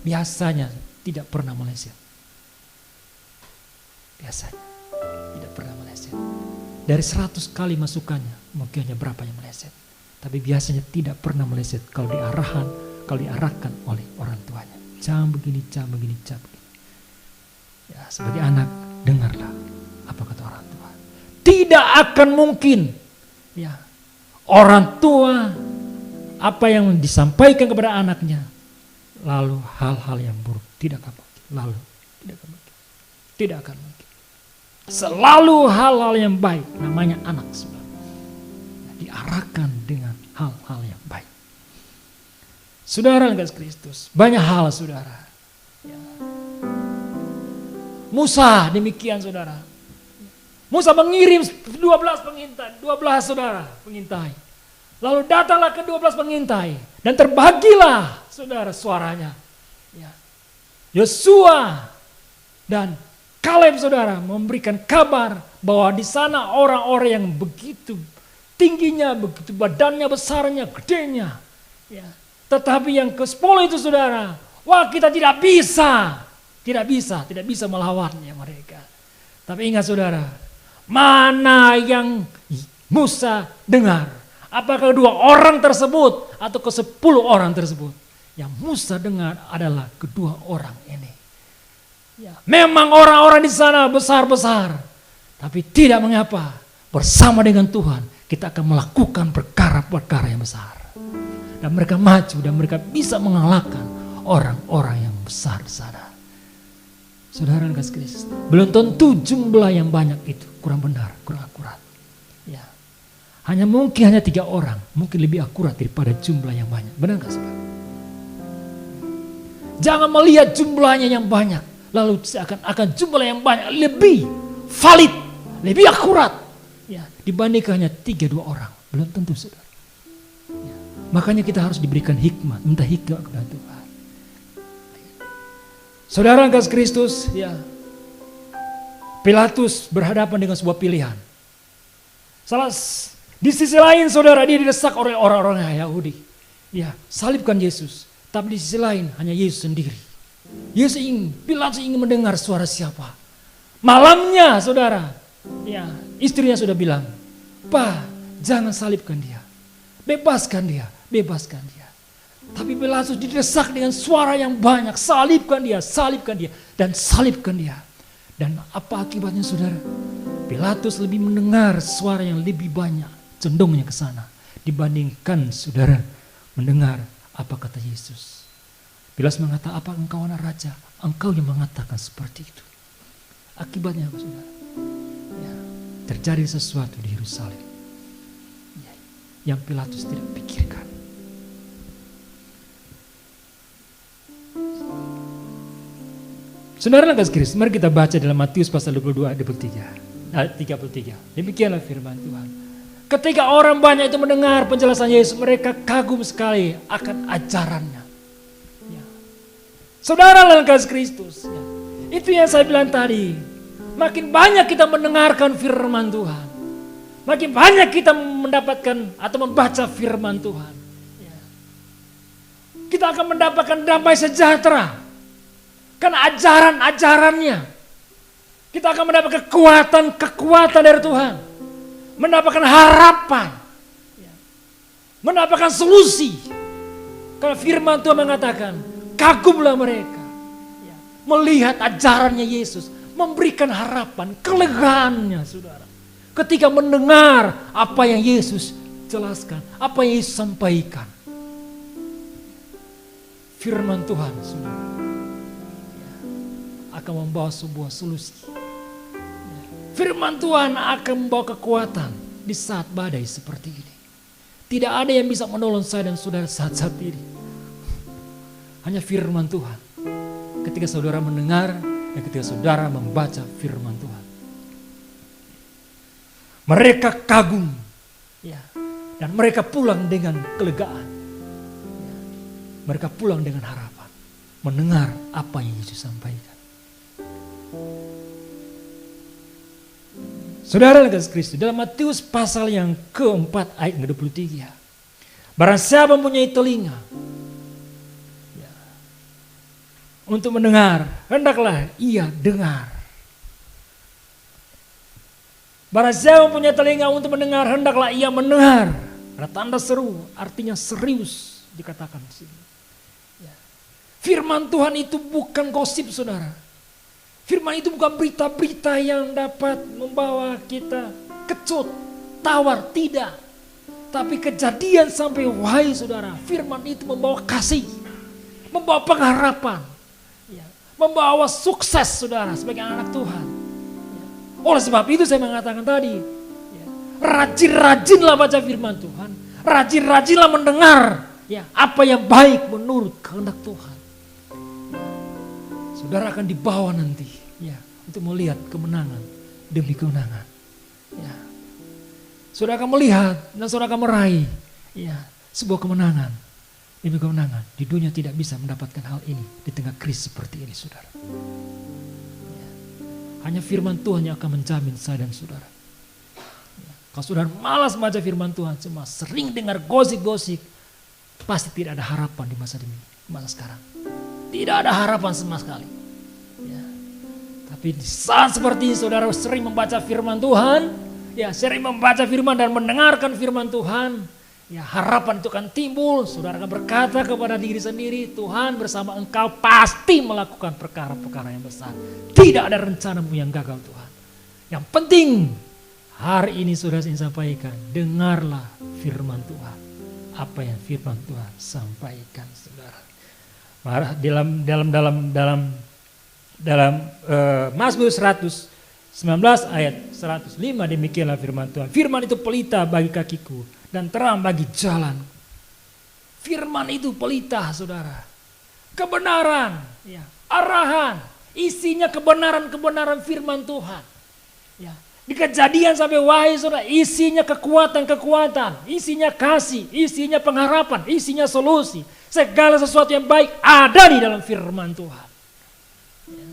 biasanya tidak pernah meleset. Biasanya tidak pernah meleset. Dari 100 kali masukannya, mungkin hanya berapa yang meleset. Tapi biasanya tidak pernah meleset kalau diarahkan oleh orang tuanya. Jangan begini. Ya, sebagai anak, dengarlah apa kata orang tua. Tidak akan mungkin, ya, orang tua apa yang disampaikan kepada anaknya, lalu hal-hal yang buruk tidak akan mungkin. Tidak akan mungkin. Selalu hal-hal yang baik, namanya anak saudara. Diarahkan dengan hal-hal yang baik. Saudara yang kasih Kristus, banyak hal saudara. Ya. Musa demikian saudara. Musa mengirim 12 saudara pengintai. Lalu datanglah ke 12 pengintai dan terbagilah saudara suaranya. Ya. Yosua dan Kaleb saudara memberikan kabar bahwa di sana orang-orang yang begitu tingginya, begitu badannya, besarnya, gedenya. Ya. Tetapi yang ke-10 itu saudara, wah kita tidak bisa melawannya mereka. Tapi ingat saudara, mana yang Musa dengar? Apakah 2 orang tersebut atau ke-10 orang tersebut? Yang Musa dengar adalah kedua orang ini. Ya, memang orang-orang di sana besar-besar, tapi tidak mengapa. Bersama dengan Tuhan kita akan melakukan perkara-perkara yang besar. Dan mereka maju dan mereka bisa mengalahkan orang-orang yang besar di sana. Saudara yang kasih Kristus, belum tentu jumlah yang banyak itu kurang benar, kurang akurat. Ya. Hanya 3 orang, mungkin lebih akurat daripada jumlah yang banyak. Benar gak saudara? Jangan melihat jumlahnya yang banyak, lalu seakan-akan jumlah yang banyak lebih valid, lebih akurat. Ya, dibandingkan hanya 3-2 orang, belum tentu saudara. Ya. Makanya kita harus diberikan hikmah, minta hikmah kepada Tuhan. Saudara yang kasih Kristus, ya. Pilatus berhadapan dengan sebuah pilihan. Di sisi lain saudara, dia didesak oleh orang-orang Yahudi. Ya, salibkan Yesus. Tapi di sisi lain hanya Yesus sendiri Pilatus ingin mendengar suara siapa. Malamnya saudara, ya istrinya sudah bilang, "Pak, jangan salibkan dia. Bebaskan dia, bebaskan dia." Tapi Pilatus didesak dengan suara yang banyak, "Salibkan dia, salibkan dia, dan salibkan dia." Dan apa akibatnya saudara? Pilatus lebih mendengar suara yang lebih banyak, condongnya ke sana, dibandingkan saudara mendengar apa kata Yesus. Pilatus mengatakan, "Apa engkau anak raja?" Engkau yang mengatakan seperti itu. Akibatnya apa saudara? Ya, terjadi sesuatu di Yerusalem yang Pilatus tidak pikirkan. Saudara kasih Kristus, mari kita baca dalam Matius pasal 22 ayat 33. Demikianlah firman Tuhan. Ketika orang banyak itu mendengar penjelasan Yesus, mereka kagum sekali akan ajarannya. Ya. Saudara dalam kasih Kristus, ya. Itu yang saya bilang tadi. Makin banyak kita mendengarkan firman Tuhan, makin banyak kita mendapatkan atau membaca firman Tuhan, ya. Kita akan mendapatkan damai sejahtera. Karena ajaran-ajarannya. Kita akan mendapat kekuatan dari Tuhan. Mendapatkan harapan. Mendapatkan solusi. Karena firman Tuhan mengatakan, kagumlah mereka. Melihat ajarannya Yesus. Memberikan harapan, kelegaannya saudara. Ketika mendengar apa yang Yesus jelaskan. Apa yang Yesus sampaikan. Firman Tuhan saudara. Akan membawa sebuah solusi. Firman Tuhan akan membawa kekuatan di saat badai seperti ini. Tidak ada yang bisa menolong saya dan saudara saat-saat ini. Hanya firman Tuhan. Ketika saudara mendengar dan ketika saudara membaca firman Tuhan. Mereka kagum. Ya. Dan mereka pulang dengan kelegaan. Ya. Mereka pulang dengan harapan. Mendengar apa yang Yesus sampaikan. Saudara kasih Kristus, dalam Matius pasal yang keempat ayat 23. Barang siapa mempunyai telinga ya, untuk mendengar, hendaklah ia dengar. Barang siapa mempunyai telinga untuk mendengar, hendaklah ia mendengar. Ada tanda seru, artinya serius dikatakan di sini. Ya. Firman Tuhan itu bukan gosip saudara. Firman itu bukan berita-berita yang dapat membawa kita kecut, tawar, tidak. Tapi kejadian sampai wahai saudara, firman itu membawa kasih, membawa pengharapan, ya, membawa sukses saudara sebagai anak Tuhan. Ya. Oleh sebab itu saya mengatakan tadi, ya, rajin-rajinlah baca firman Tuhan, rajin-rajinlah mendengar ya, apa yang baik menurut kehendak Tuhan. Saudara akan dibawa nanti ya, untuk melihat kemenangan demi kemenangan. Ya. Saudara akan melihat dan saudara akan meraih ya, sebuah kemenangan demi kemenangan. Di dunia tidak bisa mendapatkan hal ini di tengah krisis seperti ini saudara. Ya. Hanya firman Tuhan yang akan menjamin saya dan saudara. Ya. Kalau saudara malas baca firman Tuhan, cuma sering dengar gosip-gosip, pasti tidak ada harapan di masa sekarang. Tidak ada harapan sama sekali. Ya. Tapi di saat seperti ini saudara sering membaca firman Tuhan, ya sering membaca firman dan mendengarkan firman Tuhan, ya harapan itu akan timbul. Saudara akan berkata kepada diri sendiri, Tuhan bersama engkau pasti melakukan perkara-perkara yang besar. Tidak ada rencanamu yang gagal Tuhan. Yang penting hari ini saudara ingin sampaikan, dengarlah firman Tuhan. Apa yang firman Tuhan sampaikan saudara. Dalam Mazmur 119 ayat 105 demikianlah firman Tuhan. Firman itu pelita bagi kakiku dan terang bagi jalan. Firman itu pelita saudara. Kebenaran, ya, arahan, isinya kebenaran-kebenaran firman Tuhan. Ya. Di Kejadian sampai wahai saudara, isinya kekuatan-kekuatan, isinya kasih, isinya pengharapan, isinya solusi. Segala sesuatu yang baik ada di dalam firman Tuhan. Ya.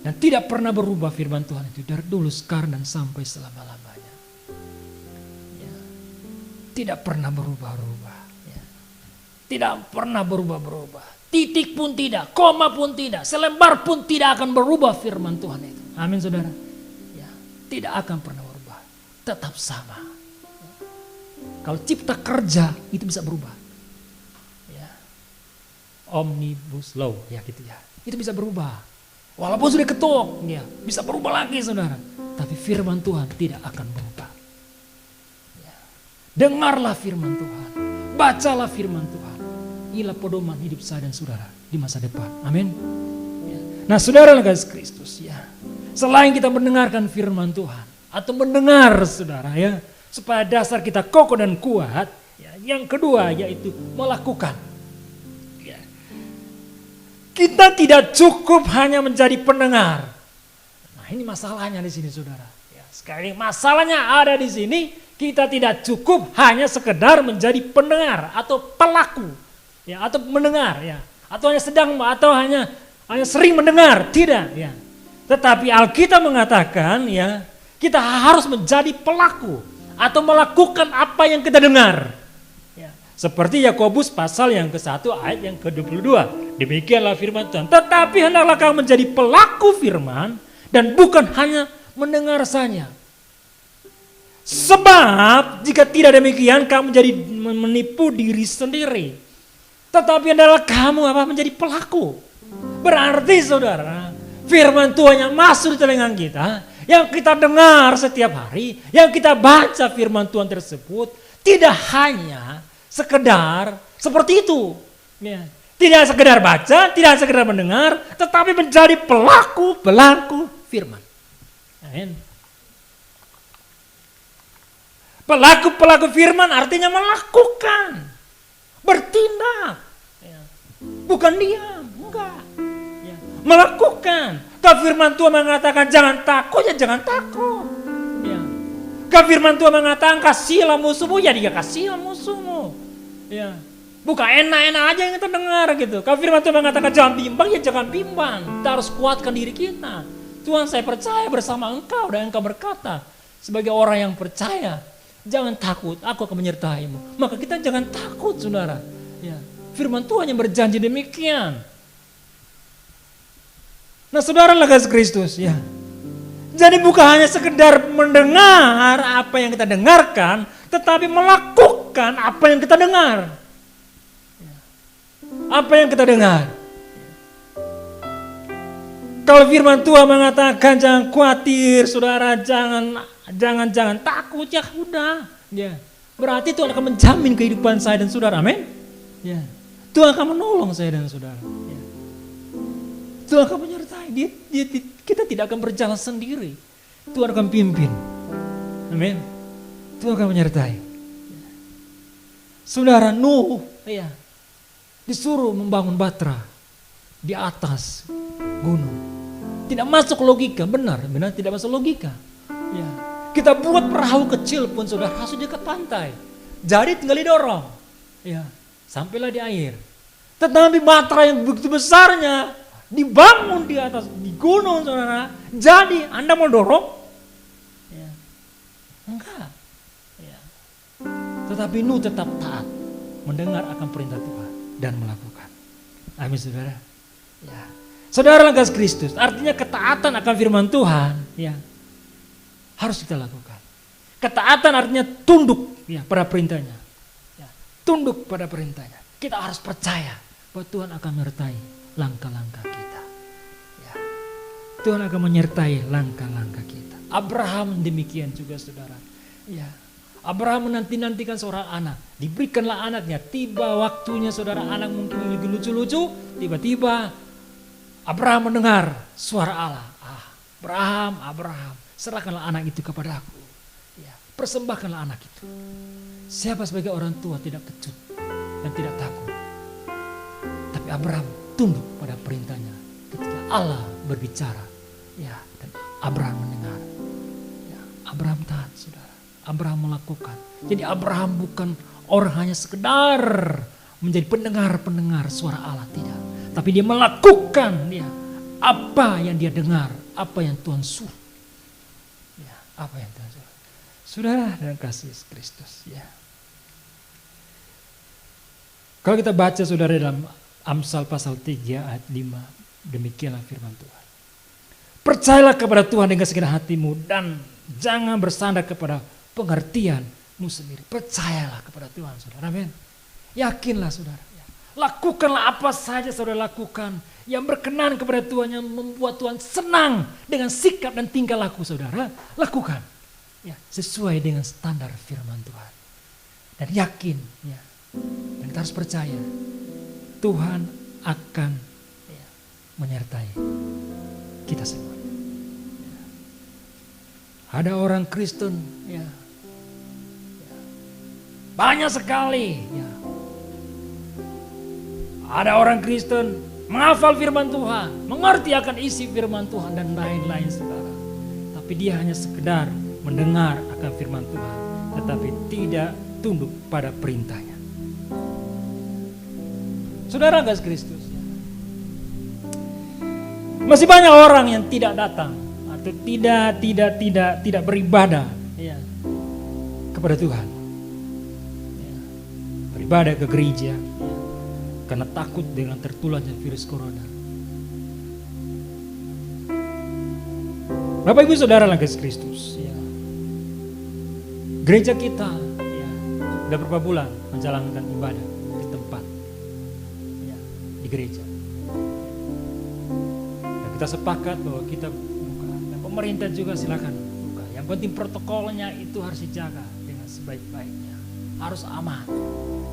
Dan tidak pernah berubah firman Tuhan itu dari dulu, sekarang, dan sampai selama-lamanya. Ya. Tidak pernah berubah-ubah. Ya. tidak pernah berubah-berubah. Titik pun tidak, koma pun tidak, selembar pun tidak akan berubah firman Tuhan itu. Amin saudara. Ya, tidak akan pernah berubah, tetap sama. Kalau cipta kerja itu bisa berubah. Ya. Omnibus law ya gitu ya. Itu bisa berubah. Walaupun sudah ketok, ya, bisa berubah lagi saudara. Tapi firman Tuhan tidak akan berubah. Ya. Dengarlah firman Tuhan. Bacalah firman Tuhan. Inilah pedoman hidup saya dan saudara di masa depan. Amin. Ya. Nah saudara kasih Kristus ya. Selain kita mendengarkan firman Tuhan. Atau mendengar saudara ya. Supaya dasar kita kokoh dan kuat. Ya. Yang kedua yaitu melakukan. Ya. Kita tidak cukup hanya menjadi pendengar. Nah ini masalahnya di sini saudara. Ya. Sekali masalahnya ada di sini. Kita tidak cukup hanya sekedar menjadi pendengar atau pelaku. Ya, atau mendengar ya. Atau hanya sedang atau hanya sering mendengar. Tidak ya. Tetapi Alkitab mengatakan ya. Kita harus menjadi pelaku. Atau melakukan apa yang kita dengar. Ya. Seperti Yakobus pasal yang ke-1 ayat yang ke-22. Demikianlah firman Tuhan. Tetapi hendaklah kamu menjadi pelaku firman. Dan bukan hanya mendengar saja. Sebab jika tidak demikian kamu jadi menipu diri sendiri. Tetapi adalah kamu menjadi pelaku. Berarti saudara, firman Tuhan yang masuk di telinga kita, yang kita dengar setiap hari, yang kita baca firman Tuhan tersebut, tidak hanya sekedar seperti itu. Ya. Tidak sekedar baca, tidak sekedar mendengar, tetapi menjadi pelaku firman. Amin. Pelaku firman artinya melakukan, bertindak, ya. Bukan diam, enggak, ya. Melakukan. Kalau firman Tuhan mengatakan jangan takut, ya jangan takut. Ya. Kalau firman Tuhan mengatakan kasihilah musuhmu, ya dia kasihilah musuhmu. Ya. Bukan enak-enak aja yang kita dengar gitu. Kalau firman Tuhan mengatakan jangan bimbang, ya jangan bimbang. Kita harus kuatkan diri kita. Tuhan saya percaya bersama engkau dan engkau berkata sebagai orang yang percaya. Jangan takut, aku akan menyertaimu. Maka kita jangan takut saudara. Ya. Firman Tuhan yang berjanji demikian. Nah saudara kasih Kristus ya. Jadi bukan hanya sekedar mendengar apa yang kita dengarkan. Tetapi melakukan apa yang kita dengar. Ya. Apa yang kita dengar. Kalau firman Tuhan mengatakan jangan khawatir saudara, jangan takut, ya udah. Ya. Berarti Tuhan akan menjamin kehidupan saya dan saudara, amin. Ya. Tuhan akan menolong saya dan saudara. Ya. Tuhan akan menyertai. Kita tidak akan berjalan sendiri. Tuhan akan pimpin, amin. Tuhan akan menyertai. Ya. Saudara Nuh, ya, disuruh membangun batra di atas gunung. Tidak masuk logika, benar tidak masuk logika. Ya. Kita buat perahu kecil pun saudara harus dekat pantai. Jadi tinggal didorong. Ya. Sampailah di air. Tetapi batra yang begitu besarnya dibangun di atas di gunung saudara. Jadi Anda mau dorong? Ya. Enggak. Ya. Tetapi Nuh tetap taat, mendengar akan perintah Tuhan dan melakukan. Amin saudara. Ya. Saudara kasih Kristus, artinya ketaatan akan firman Tuhan, ya, harus kita lakukan. Ketaatan artinya tunduk, ya, pada perintahnya, ya, tunduk pada perintahnya. Kita harus percaya bahwa Tuhan akan menyertai langkah-langkah kita. Ya. Tuhan akan menyertai langkah-langkah kita. Abraham demikian juga saudara. Ya. Abraham menanti-nantikan seorang anak, diberikanlah anaknya. Tiba waktunya saudara, anak mungkin lagi lucu-lucu, tiba-tiba Abraham mendengar suara Allah. Abraham, serahkanlah anak itu kepada aku. Ya, persembahkanlah anak itu. Siapa sebagai orang tua tidak kecut dan tidak takut. Tapi Abraham tunduk pada perintahnya ketika Allah berbicara. Ya, dan Abraham mendengar. Ya, Abraham taat, saudara. Abraham melakukan. Jadi Abraham bukan orang hanya sekedar menjadi pendengar suara Allah, tidak. Tapi dia melakukan ya, apa yang dia dengar, apa yang Tuhan suruh. Ya, apa yang Tuhan suruh. Saudara dan kasih Kristus ya. Kalau kita baca saudara dalam Amsal pasal 3 ayat 5, demikianlah firman Tuhan. Percayalah kepada Tuhan dengan segenap hatimu dan jangan bersandar kepada pengertianmu sendiri. Percayalah kepada Tuhan, saudara. Amin. Yakinlah, saudara. Lakukanlah apa saja saudara lakukan yang berkenan kepada Tuhan, yang membuat Tuhan senang dengan sikap dan tingkah laku saudara. Lakukan ya, sesuai dengan standar firman Tuhan. Dan yakin ya, dan kita harus percaya Tuhan akan ya, menyertai kita semua. Ya. Ada orang Kristen ya, ya, banyak sekali ya. Ada orang Kristen menghafal firman Tuhan, mengerti akan isi firman Tuhan dan lain-lain saudara. Tapi dia hanya sekedar mendengar akan firman Tuhan, tetapi tidak tunduk pada perintahnya. Saudara kasih Kristus, ya. Masih banyak orang yang tidak datang atau tidak beribadah ya, kepada Tuhan. Ya. Beribadah ke gereja ya, karena takut dengan tertularnya virus corona. Bapak Ibu Saudara kasih Kristus, ya. Gereja kita ya, udah berapa bulan menjalankan ibadah di tempat ya, di gereja. Dan kita sepakat bahwa kita buka, dan pemerintah juga silakan buka. Yang penting protokolnya itu harus dijaga dengan sebaik-baiknya, harus aman.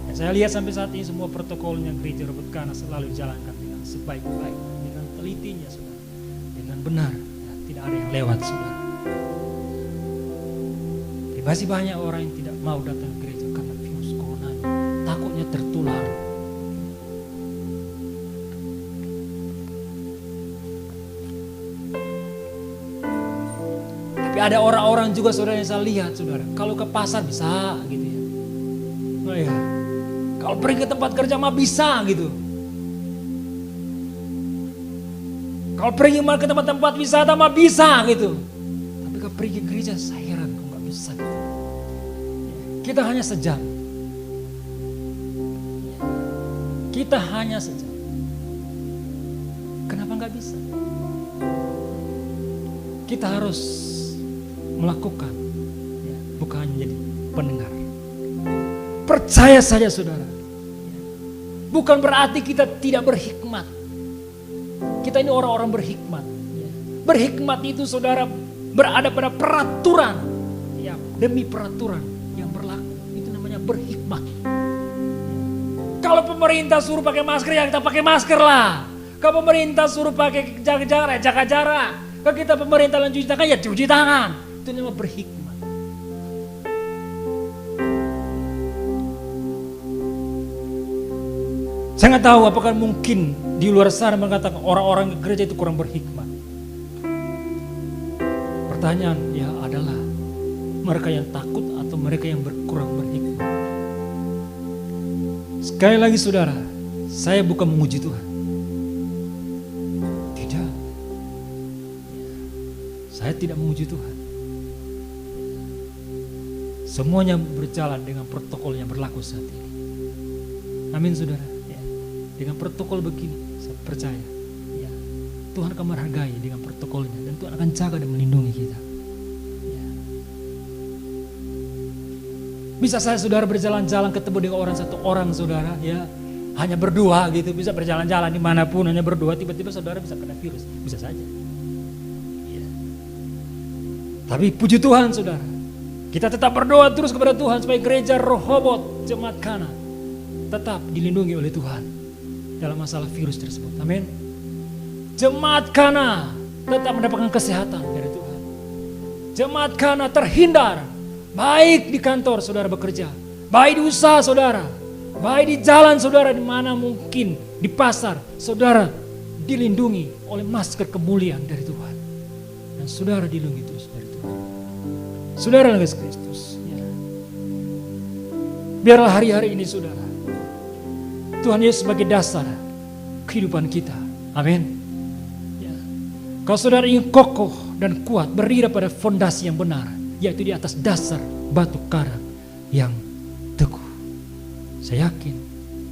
Dan saya lihat sampai saat ini semua protokolnya gereja Robert Kana selalu dijalankan dengan sebaik-baiknya, dengan telitinya saudara, dengan benar, ya, tidak ada yang lewat saudara. Masih banyak orang yang tidak mau datang ke gereja karena virus corona, takutnya tertular. Tapi ada orang-orang juga saudara yang saya lihat saudara, kalau ke pasar bisa gitu ya. Oh ya, kalau pergi ke tempat kerja mah bisa gitu. Kalau pergi ke tempat-tempat wisata mah bisa gitu. Tapi kalau pergi ke gereja saya heran kok nggak bisa gitu. Kita hanya sejam. Kita hanya sejam. Kenapa nggak bisa? Kita harus melakukan, ya, bukan hanya jadi pendengar. Percaya saja saudara. Bukan berarti kita tidak berhikmat. Kita ini orang-orang berhikmat. Berhikmat itu saudara berada pada peraturan, ya, demi peraturan yang berlaku. Itu namanya berhikmat. Kalau pemerintah suruh pakai masker ya kita pakai masker lah. Kalau pemerintah suruh pakai jaga jarak ya jaga jarak. Kalau kita pemerintah cuci tangan ya cuci tangan. Itu namanya berhikmat. Saya nggak tahu apakah mungkin di luar sana mengatakan orang-orang ke gereja itu kurang berhikmat. Pertanyaan ya adalah mereka yang takut atau mereka yang kurang berhikmat. Sekali lagi saudara, saya bukan memuji Tuhan. Tidak. Saya tidak memuji Tuhan. Semuanya berjalan dengan protokol yang berlaku saat ini. Amin saudara. Ya. Dengan protokol begini, saya percaya ya, Tuhan akan menghargai dengan protokolnya dan Tuhan akan jaga dan melindungi kita. Ya. Bisa saya saudara berjalan-jalan ketemu dengan orang satu orang saudara ya, hanya berdua gitu, bisa berjalan-jalan dimanapun hanya berdua, tiba-tiba saudara bisa kena virus, bisa saja. Ya. Tapi puji Tuhan saudara, kita tetap berdoa terus kepada Tuhan supaya gereja Rehoboth Jemaat Kana tetap dilindungi oleh Tuhan dalam masalah virus tersebut. Amin. Jemaat Kana tetap mendapatkan kesehatan dari Tuhan. Jemaat Kana terhindar, baik di kantor saudara bekerja, baik di usaha saudara, baik di jalan saudara, di mana mungkin di pasar saudara dilindungi oleh masker kemuliaan dari Tuhan. Dan saudara dilindungi terus dari Tuhan. Saudara kasih Kristus, ya. Biarlah hari-hari ini saudara, Tuhan Yesus sebagai dasar kehidupan kita. Amin. Ya. Kalau saudara ingin kokoh dan kuat, berdiri pada fondasi yang benar, yaitu di atas dasar batu karang yang teguh. Saya yakin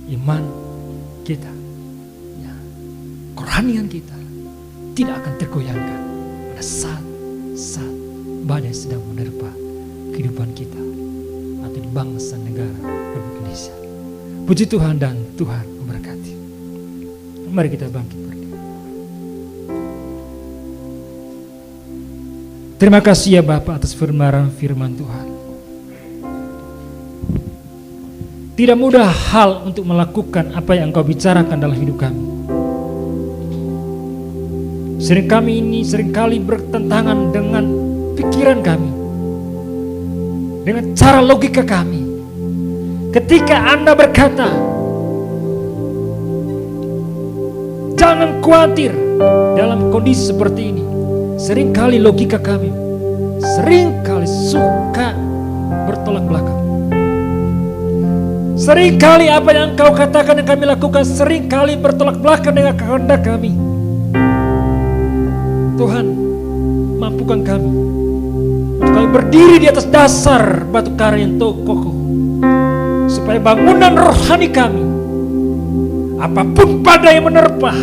iman kita, ya, kerohanian kita tidak akan tergoyahkan pada saat badai sedang menerpa kehidupan kita atau di bangsa negara Republik Indonesia. Puji Tuhan dan Tuhan memberkati. Mari kita bangkit berdiri. Terima kasih ya Bapak atas firman Tuhan. Tidak mudah hal untuk melakukan apa yang Engkau bicarakan dalam hidup kami. Seringkali bertentangan dengan pikiran kami, dengan cara logika kami. Ketika Anda berkata, jangan khawatir dalam kondisi seperti ini, seringkali logika kami seringkali suka bertolak belakang. Seringkali apa yang Engkau katakan yang kami lakukan seringkali bertolak belakang dengan kehendak kami. Tuhan, mampukan kami untuk kami berdiri di atas dasar batu karang yang kokoh, supaya bangunan rohani kami, apapun badai yang menerpa,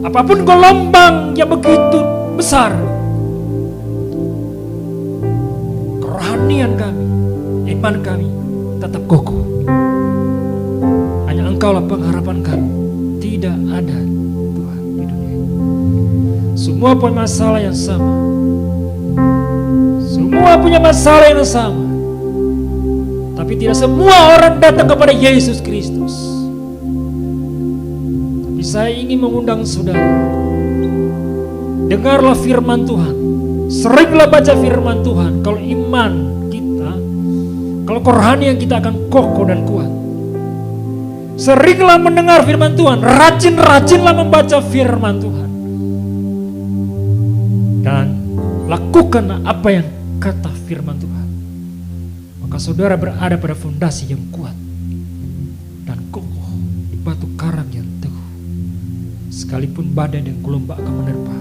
apapun gelombang yang begitu besar, kerohanian kami, iman kami tetap kokoh. Hanya Engkaulah pengharapan kami. Tidak ada Tuhan di dunia ini. Semua punya masalah yang sama. Semua punya masalah yang sama. Tapi tidak semua orang datang kepada Yesus Kristus. Tapi saya ingin mengundang saudara, dengarlah firman Tuhan. Seringlah baca firman Tuhan. Kalau iman kita, kalau kerohanian kita akan kokoh dan kuat. Seringlah mendengar firman Tuhan, rajin-rajinlah membaca firman Tuhan. Dan lakukanlah apa yang kata firman Tuhan. Maka saudara berada pada fondasi yang kuat dan kokoh di batu karang yang teguh. Sekalipun badai dan gelombang akan menerpa,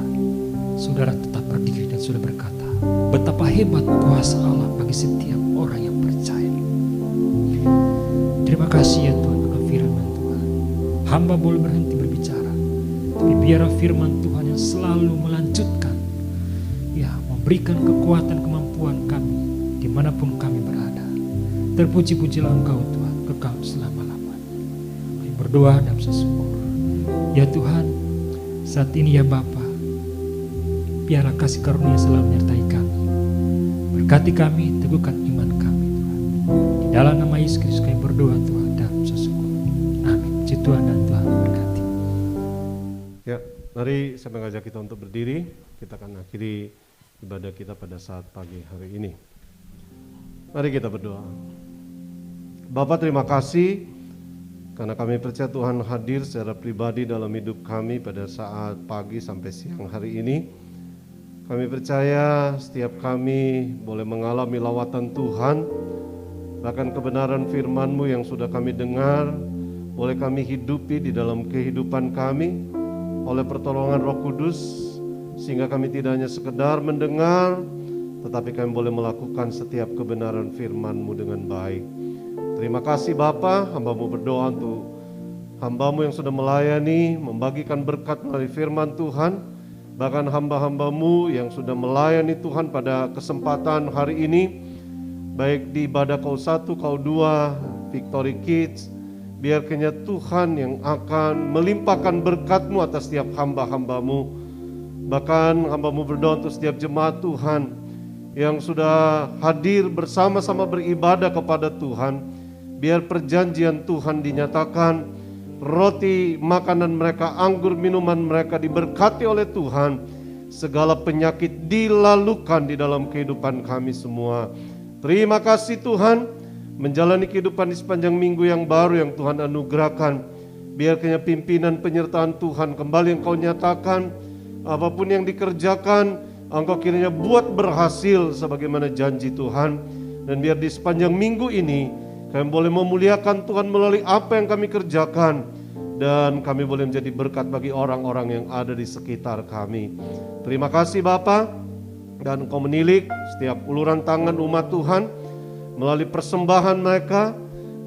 saudara tetap berdiri dan sudah berkata, betapa hebat kuasa Allah bagi setiap orang yang percaya. Terima kasih ya Tuhan. Firman Tuhan, hamba boleh berhenti berbicara, tapi biarlah firman Tuhan yang selalu melanjutkan, ya, memberikan kekuatan kemampuan kami dimanapun kami berada. Terpuji-pujilah Engkau Tuhan, kekal selama-lamanya. Kami berdoa dan bersyukur. Ya Tuhan, saat ini ya Bapa, biarlah kasih karunia selalu menyertai kami. Berkati kami, teguhkan iman kami Tuhan. Di dalam nama Yesus Kristus kami berdoa Tuhan dan bersyukur. Tuhan dan Tuhan berkati. Ya, mari saya mengajak kita untuk berdiri. Kita akan akhiri ibadah kita pada saat pagi hari ini. Mari kita berdoa. Bapa, terima kasih karena kami percaya Tuhan hadir secara pribadi dalam hidup kami pada saat pagi sampai siang hari ini. Kami percaya setiap kami boleh mengalami lawatan Tuhan, bahkan kebenaran firman-Mu yang sudah kami dengar boleh kami hidupi di dalam kehidupan kami oleh pertolongan Roh Kudus, sehingga kami tidak hanya sekedar mendengar, tetapi kami boleh melakukan setiap kebenaran firman-Mu dengan baik. Terima kasih Bapa, hamba-Mu berdoa untuk hamba-Mu yang sudah melayani, membagikan berkat melalui firman Tuhan, bahkan hamba-hamba-Mu yang sudah melayani Tuhan pada kesempatan hari ini, baik di ibadah Kau 1, Kau 2, Victory Kids. Biar kiranya Tuhan yang akan melimpahkan berkat-Mu atas setiap hamba-hamba-Mu. Bahkan hamba-Mu berdoa untuk setiap jemaat Tuhan yang sudah hadir bersama-sama beribadah kepada Tuhan. Biar perjanjian Tuhan dinyatakan, roti makanan mereka, anggur minuman mereka diberkati oleh Tuhan. Segala penyakit dilalukan di dalam kehidupan kami semua. Terima kasih Tuhan. Menjalani kehidupan di sepanjang minggu yang baru yang Tuhan anugerahkan. Biar kiranya pimpinan penyertaan Tuhan kembali Engkau nyatakan. Apapun yang dikerjakan, Engkau kiranya buat berhasil sebagaimana janji Tuhan. Dan biar di sepanjang minggu ini kami boleh memuliakan Tuhan melalui apa yang kami kerjakan. Dan kami boleh menjadi berkat bagi orang-orang yang ada di sekitar kami. Terima kasih Bapa. Dan Engkau menilik setiap uluran tangan umat Tuhan. melalui persembahan mereka,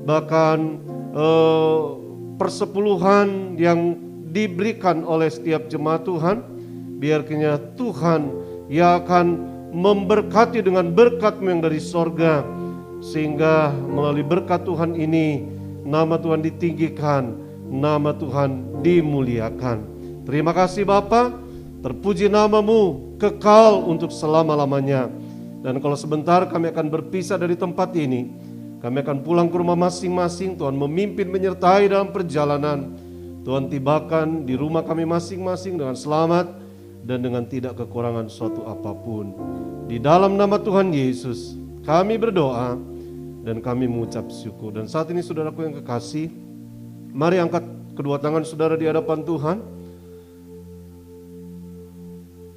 bahkan persepuluhan yang diberikan oleh setiap jemaat Tuhan. Biar kiranya Tuhan yang akan memberkati dengan berkat-Mu yang dari sorga, sehingga melalui berkat Tuhan ini nama Tuhan ditinggikan, nama Tuhan dimuliakan. Terima kasih Bapa, terpuji nama-Mu kekal untuk selama-lamanya. Dan kalau sebentar kami akan berpisah dari tempat ini, kami akan pulang ke rumah masing-masing. Tuhan memimpin menyertai dalam perjalanan. Tuhan tibakan di rumah kami masing-masing dengan selamat dan dengan tidak kekurangan suatu apapun. Di dalam nama Tuhan Yesus kami berdoa dan kami mengucap syukur. Dan saat ini saudaraku yang kekasih, mari angkat kedua tangan saudara di hadapan Tuhan.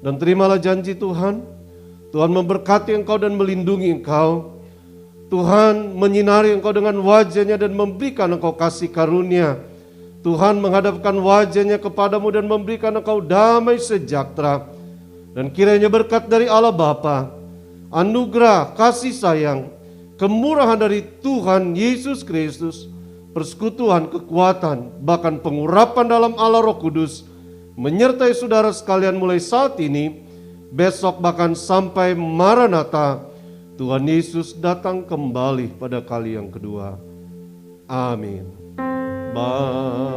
Dan terimalah janji Tuhan. Tuhan memberkati engkau dan melindungi engkau. Tuhan menyinari engkau dengan wajah-Nya dan memberikan engkau kasih karunia. Tuhan menghadapkan wajah-Nya kepadamu dan memberikan engkau damai sejahtera. Dan kiranya berkat dari Allah Bapa, anugerah, kasih sayang, kemurahan dari Tuhan Yesus Kristus, persekutuan, kekuatan, bahkan pengurapan dalam Allah Roh Kudus, menyertai saudara sekalian mulai saat ini, besok bahkan sampai Maranatha, Tuhan Yesus datang kembali pada kali yang kedua. Amin. Bye.